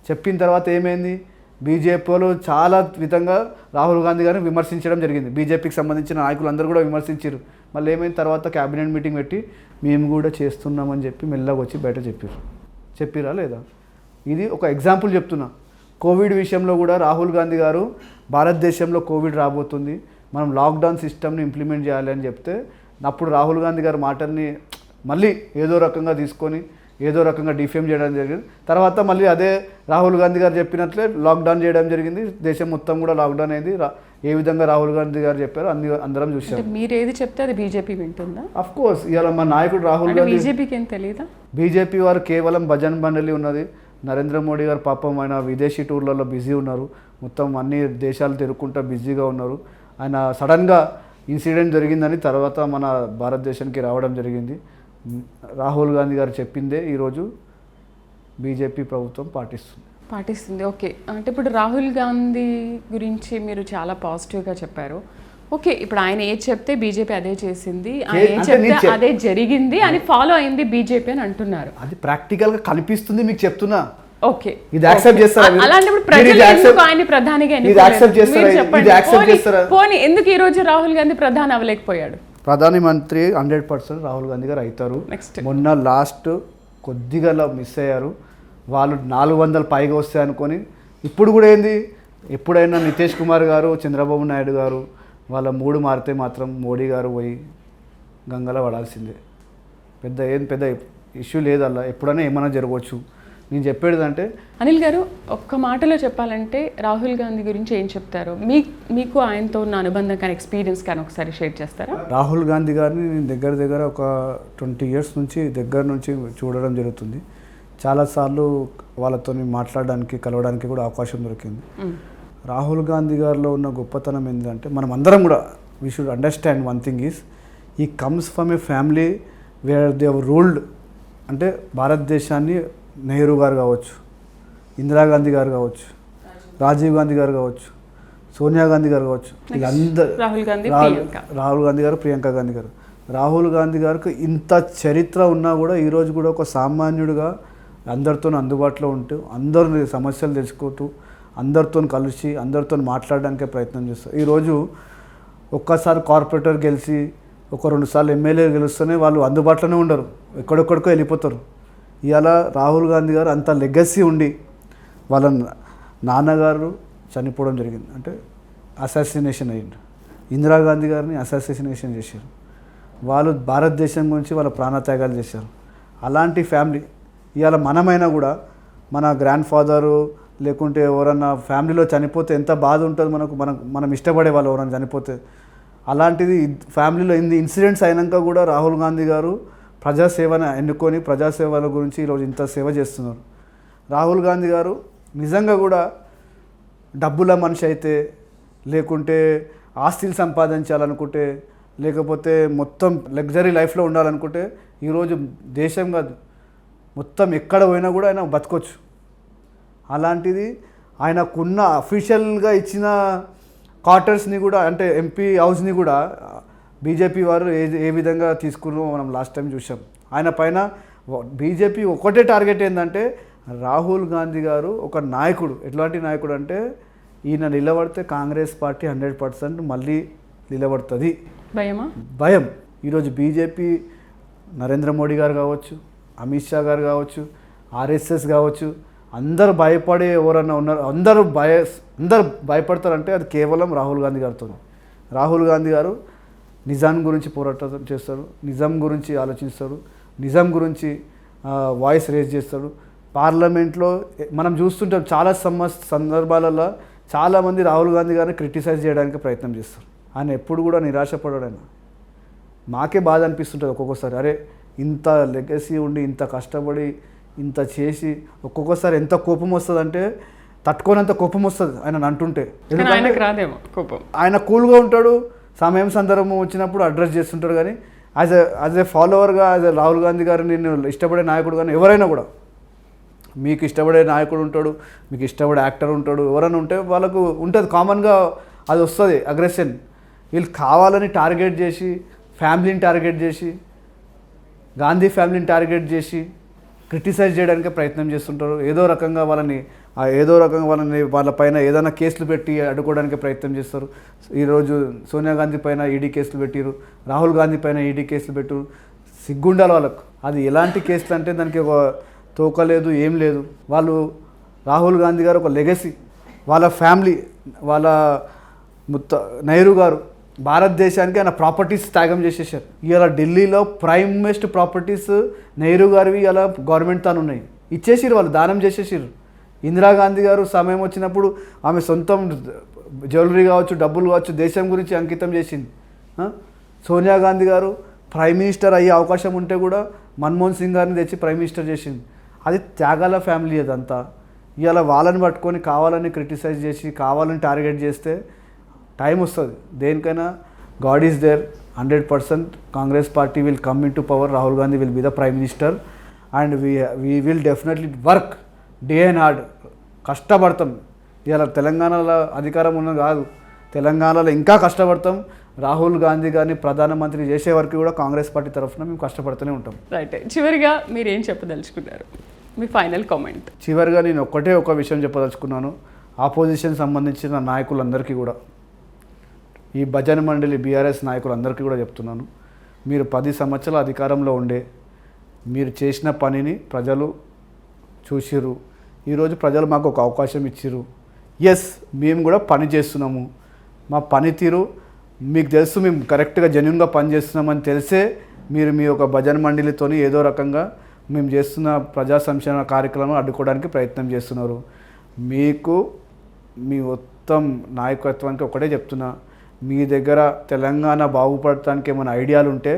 చెప్పిన తర్వాత ఏమైంది? బీజేపీలో చాలా విధంగా రాహుల్ గాంధీ గారిని విమర్శించడం జరిగింది. బీజేపీకి సంబంధించిన నాయకులు అందరూ కూడా విమర్శించారు. మళ్ళీ ఏమైంది? తర్వాత క్యాబినెట్ మీటింగ్ పెట్టి మేము కూడా చేస్తున్నామని చెప్పి మెల్లగా వచ్చి బయట చెప్పిరా లేదా? ఇది ఒక ఎగ్జాంపుల్ చెప్తున్నా. కోవిడ్ విషయంలో కూడా రాహుల్ గాంధీ గారు భారతదేశంలో కోవిడ్ రాబోతుంది, మనం లాక్డౌన్ సిస్టమ్ని ఇంప్లిమెంట్ చేయాలి అని చెప్తే అప్పుడు రాహుల్ గాంధీ గారి మాటల్ని మళ్ళీ ఏదో రకంగా తీసుకొని ఏదో రకంగా డిఫేమ్ చేయడం జరిగింది. తర్వాత మళ్ళీ అదే రాహుల్ గాంధీ గారు చెప్పినట్లే లాక్డౌన్ చేయడం జరిగింది. దేశం మొత్తం కూడా లాక్డౌన్ అయింది. ఏ విధంగా రాహుల్ గాంధీ గారు చెప్పారో అందరం చూసాం. మీరు ఏది చెప్తే అది బీజేపీ వింటుందా? అఫ్ కోర్స్ ఇవాళ మా నాయకుడు రాహుల్ గాంధీ, బీజేపీకి ఏం తెలియదా? బీజేపీ వారు కేవలం భజన్ మండలి ఉన్నది. నరేంద్ర మోడీ గారు పాపం ఆయన విదేశీ టూర్లలో బిజీ ఉన్నారు, మొత్తం అన్ని దేశాలు తిరుగుకుంటూ బిజీగా ఉన్నారు. ఆయన సడన్గా ఇన్సిడెంట్ జరిగిందని తర్వాత మన భారతదేశానికి రావడం జరిగింది. రాహుల్ గాంధీ గారు చెప్పిందే ఈరోజు బీజేపీ ప్రభుత్వం పాటిస్తుంది. ఓకే, అంటే ఇప్పుడు రాహుల్ గాంధీ గురించి మీరు చాలా పాజిటివ్గా చెప్పారు. ఓకే, ఇప్పుడు ఆయన ఏది చెప్తే బీజేపీ అదే చేసింది, ఆయన ఏం చెప్తే అదే జరిగింది అని ఫాలో అయింది బీజేపీ అని అంటున్నారు. అది ప్రాక్టికల్గా కనిపిస్తుంది, మీకు చెప్తున్నా. ఓకే, ఇది యాక్సెప్ట్ చేస్తారా? అలాంటిప్పుడు ప్రజలు ఎందుకు ఆయన ప్రధానిగా ఎన్నుకోలేదు? పోనీ ఎందుకు ఈ రోజు రాహుల్ గాంధీ ప్రధాని అవ్వలేకపోయాడు? ప్రధానమంత్రి 100% రాహుల్ గాంధీ గారు అవుతారు. మొన్న లాస్ట్ కొద్దిగా మిస్ అయ్యారు. వాళ్ళు 400 పైగా వస్తాయి అనుకొని ఇప్పుడు కూడా ఏంది, ఎప్పుడైనా నితీష్ కుమార్ గారు, చంద్రబాబు నాయుడు గారు వాళ్ళ మూడు మారితే మాత్రం మోడీ గారు పోయి గంగలో పడాల్సిందే. పెద్ద ఇష్యూ లేదు. అలా ఎప్పుడైనా ఏమైనా జరగవచ్చు. నేను చెప్పేది అంటే, అనిల్ గారు ఒక్క మాటలో చెప్పాలంటే రాహుల్ గాంధీ గురించి ఏం చెప్తారు? మీకు ఆయనతో ఉన్న అనుబంధం కానీ ఎక్స్పీరియన్స్ కానీ ఒకసారి షేర్ చేస్తారా? రాహుల్ గాంధీ గారిని నేను దగ్గర ఒక 20 years నుంచి చూడడం జరుగుతుంది. చాలాసార్లు వాళ్ళతో మాట్లాడడానికి, కలవడానికి కూడా అవకాశం దొరికింది. రాహుల్ గాంధీ గారిలో ఉన్న గొప్పతనం ఏంటంటే, మనం అందరం కూడా we should understand one thing is, he comes from a family where they have ruled. అంటే భారతదేశాన్ని నెహ్రూ గారు కావచ్చు, ఇందిరాగాంధీ గారు కావచ్చు, రాజీవ్ గాంధీ గారు కావచ్చు, సోనియా గాంధీ గారు కావచ్చు, వీళ్ళందరూ, రాహుల్ గాంధీ గారు, ప్రియాంక గాంధీ గారు. రాహుల్ గాంధీ గారికి ఇంత చరిత్ర ఉన్నా కూడా ఈరోజు కూడా ఒక సామాన్యుడిగా అందరితో అందుబాటులో ఉంటూ, అందరి సమస్యలు తెలుసుకుంటూ, అందరితో కలిసి, అందరితో మాట్లాడడానికే ప్రయత్నం చేస్తారు. ఈరోజు ఒక్కసారి కార్పొరేటర్ గెలిచి 1-2 సార్లు ఎమ్మెల్యే గెలుస్తూనే వాళ్ళు అందుబాటులోనే ఉండరు, ఎక్కడెక్కడికో వెళ్ళిపోతారు. ఇవాళ రాహుల్ గాంధీ గారు అంత లెగసీ ఉండి వాళ్ళ నాన్నగారు చనిపోవడం జరిగింది, అంటే అసాసినేషన్ అయ్యింది. ఇందిరాగాంధీ గారిని అసాసినేషన్ చేశారు. వాళ్ళు భారతదేశం గురించి వాళ్ళ ప్రాణత్యాగాలు చేశారు. అలాంటి ఫ్యామిలీ ఇవాళ మనమైనా కూడా మన గ్రాండ్ ఫాదరు లేకుంటే ఎవరన్నా ఫ్యామిలీలో చనిపోతే ఎంత బాధ ఉంటుంది మనకు, మనం ఇష్టపడే వాళ్ళు ఎవరైనా చనిపోతే. అలాంటిది ఫ్యామిలీలో ఇన్సిడెంట్స్ అయినాక కూడా రాహుల్ గాంధీ గారు ప్రజాసేవను ఎన్నుకొని ప్రజాసేవల గురించి ఈరోజు ఇంత సేవ చేస్తున్నారు. రాహుల్ గాంధీ గారు నిజంగా కూడా డబ్బుల మనిషి అయితే, లేకుంటే ఆస్తులు సంపాదించాలనుకుంటే, లేకపోతే మొత్తం లగ్జరీ లైఫ్లో ఉండాలనుకుంటే ఈరోజు దేశం కాదు మొత్తం ఎక్కడ పోయినా కూడా ఆయన బతకొచ్చు. అలాంటిది ఆయనకున్న అఫీషియల్గా ఇచ్చిన క్వార్టర్స్ని కూడా, అంటే ఎంపీ హౌస్ని కూడా బీజేపీ వారు ఏ విధంగా తీసుకున్నారో మనం లాస్ట్ టైం చూసాం. ఆయన పైన బీజేపీ ఒకటే టార్గెట్ ఏంటంటే, రాహుల్ గాంధీ గారు ఒక నాయకుడు. ఎట్లాంటి నాయకుడు అంటే, ఈయన నిలబడితే కాంగ్రెస్ పార్టీ 100% మళ్ళీ నిలబడుతుంది. భయం. ఈరోజు బీజేపీ నరేంద్ర మోడీ గారు కావచ్చు, అమిత్ షా గారు కావచ్చు, ఆర్ఎస్ఎస్ కావచ్చు, అందరు భయపడే ఎవరన్నా ఉన్నారు, అందరూ భయపడతారంటే అది కేవలం రాహుల్ గాంధీ గారితో. రాహుల్ గాంధీ గారు నిజాం గురించి పోరాటం చేస్తారు, నిజాం గురించి ఆలోచిస్తారు, నిజాం గురించి వాయిస్ రేజ్ చేస్తాడు. పార్లమెంట్లో మనం చూస్తుంటాం చాలా సందర్భాలలో చాలామంది రాహుల్ గాంధీ గారిని క్రిటిసైజ్ చేయడానికి ప్రయత్నం చేస్తారు. ఆయన ఎప్పుడు కూడా నిరాశపడాడు. మాకే బాధ అనిపిస్తుంటుంది ఒక్కొక్కసారి, అరే ఇంత లెగసీ ఉండి, ఇంత కష్టపడి, ఇంత చేసి ఒక్కొక్కసారి ఎంత కోపం వస్తుంది అంటే, తట్టుకోనంత కోపం వస్తుంది ఆయన అంటుంటే. ఆయన కూల్గా ఉంటాడు, సమయం సందర్భం వచ్చినప్పుడు అడ్రస్ చేస్తుంటాడు. కానీ యాజ్ ఏ ఫాలోవర్గా, రాహుల్ గాంధీ గారు నేను ఇష్టపడే నాయకుడు కానీ ఎవరైనా కూడా, మీకు ఇష్టపడే నాయకుడు ఉంటాడు, మీకు ఇష్టపడే యాక్టర్ ఉంటాడు, ఎవరైనా ఉంటే వాళ్ళకు ఉంటుంది కామన్గా, అది వస్తుంది అగ్రెషన్. వీళ్ళు కావాలని టార్గెట్ చేసి, ఫ్యామిలీని టార్గెట్ చేసి, గాంధీ ఫ్యామిలీని టార్గెట్ చేసి క్రిటిసైజ్ చేయడానికి ప్రయత్నం చేస్తుంటారు. ఏదో రకంగా వాళ్ళ పైన ఏదైనా కేసులు పెట్టి అడ్డుకోవడానికి ప్రయత్నం చేస్తారు. ఈరోజు సోనియా గాంధీ పైన ఈడీ కేసులు పెట్టిరు, రాహుల్ గాంధీ పైన ఈడీ కేసులు పెట్టారు. సిగ్గుండాలి వాళ్ళకు. అది ఎలాంటి కేసులు అంటే దానికి ఒక తోక లేదు, ఏం లేదు. వాళ్ళు రాహుల్ గాంధీ గారు ఒక లెగసీ, వాళ్ళ ఫ్యామిలీ, వాళ్ళ నెహ్రూ గారు భారతదేశానికి ఆయన ప్రాపర్టీస్ త్యాగం చేసేసారు. ఇవాళ ఢిల్లీలో ప్రైమెస్ట్ ప్రాపర్టీస్ నెహ్రూ గారివి ఇలా గవర్నమెంట్ తాను ఉన్నాయి, ఇచ్చేసిరు, వాళ్ళు దానం చేసేసారు. ఇందిరాగాంధీ గారు సమయం వచ్చినప్పుడు ఆమె సొంతం జ్యువెలరీ కావచ్చు, డబ్బులు కావచ్చు, దేశం గురించి అంకితం చేసింది. సోనియా గాంధీ గారు ప్రైమ్ మినిస్టర్ అయ్యే అవకాశం ఉంటే కూడా మన్మోహన్ సింగ్ గారిని తెచ్చి ప్రైమ్ మినిస్టర్ చేసింది. అది త్యాగాల ఫ్యామిలీ అదంతా. ఇవాళ వాళ్ళని పట్టుకొని కావాలని క్రిటిసైజ్ చేసి కావాలని టార్గెట్ చేస్తే టైం వస్తుంది దేనికైనా. God is there. 100% Congress party will come into power. Rahul Gandhi will be the prime minister and we will definitely work day and hard. కష్టపడతాం. ఇవాళ తెలంగాణలో అధికారం ఉన్నది కాదు, తెలంగాణలో ఇంకా కష్టపడతాం. రాహుల్ గాంధీ గారిని ప్రధానమంత్రి చేసే వరకు కూడా కాంగ్రెస్ పార్టీ తరఫున మేము కష్టపడుతూనే ఉంటాం. రైట్. చివరిగా మీరు ఏం చెప్పదలుచుకున్నారు, మీ ఫైనల్ కామెంట్? చివరిగా నేను ఒక విషయం చెప్పదలుచుకున్నాను. ఆపోజిషన్ సంబంధించిన నాయకులందరికీ కూడా, ఈ భజన మండలి బీఆర్ఎస్ నాయకులందరికీ కూడా చెప్తున్నాను, మీరు 10 సంవత్సరాల అధికారంలో ఉండే మీరు చేసిన పనిని ప్రజలు చూసిర్రు. ఈరోజు ప్రజలు మాకు ఒక అవకాశం ఇచ్చిర్రు. ఎస్, మేము కూడా పని చేస్తున్నాము. మా పనితీరు మీకు తెలుసు, మేము కరెక్ట్గా జెన్యున్గా పని చేస్తున్నామని తెలిసే మీరు మీ యొక్క భజన మండలితోని ఏదో రకంగా మేము చేస్తున్న ప్రజా సంక్షేమ కార్యక్రమం అడ్డుకోవడానికి ప్రయత్నం చేస్తున్నారు. మీకు మీ మొత్తం నాయకత్వానికి ఒకటే చెప్తున్నా, మీ దగ్గర తెలంగాణ బాగుపడటానికి ఏమైనా ఐడియాలు ఉంటే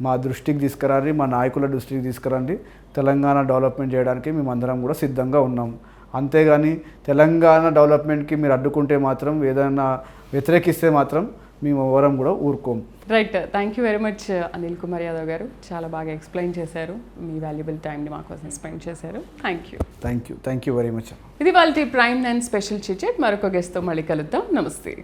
మా దృష్టికి తీసుకురండి, మా నాయకుల దృష్టికి తీసుకురండి. తెలంగాణ డెవలప్మెంట్ చేయడానికి మేమందరం కూడా సిద్ధంగా ఉన్నాం. అంతేగాని తెలంగాణ డెవలప్మెంట్కి మీరు అడ్డుకుంటే మాత్రం, ఏదైనా వ్యతిరేకిస్తే మాత్రం మేము ఎవరం కూడా ఊరుకోము. Right. Thank you very much Anil Kumar Yadav garu. చాలా బాగా ఎక్స్ప్లెయిన్ చేశారు, మీ వాల్యుబుల్ టైంని మా కోసం స్పెండ్ చేశారు. Thank you very much. ఇది వాళ్ళ ప్రైమ్ 9 స్పెషల్ చిట్. మరొక గెస్ట్తో మళ్ళీ కలుద్దాం. నమస్తే.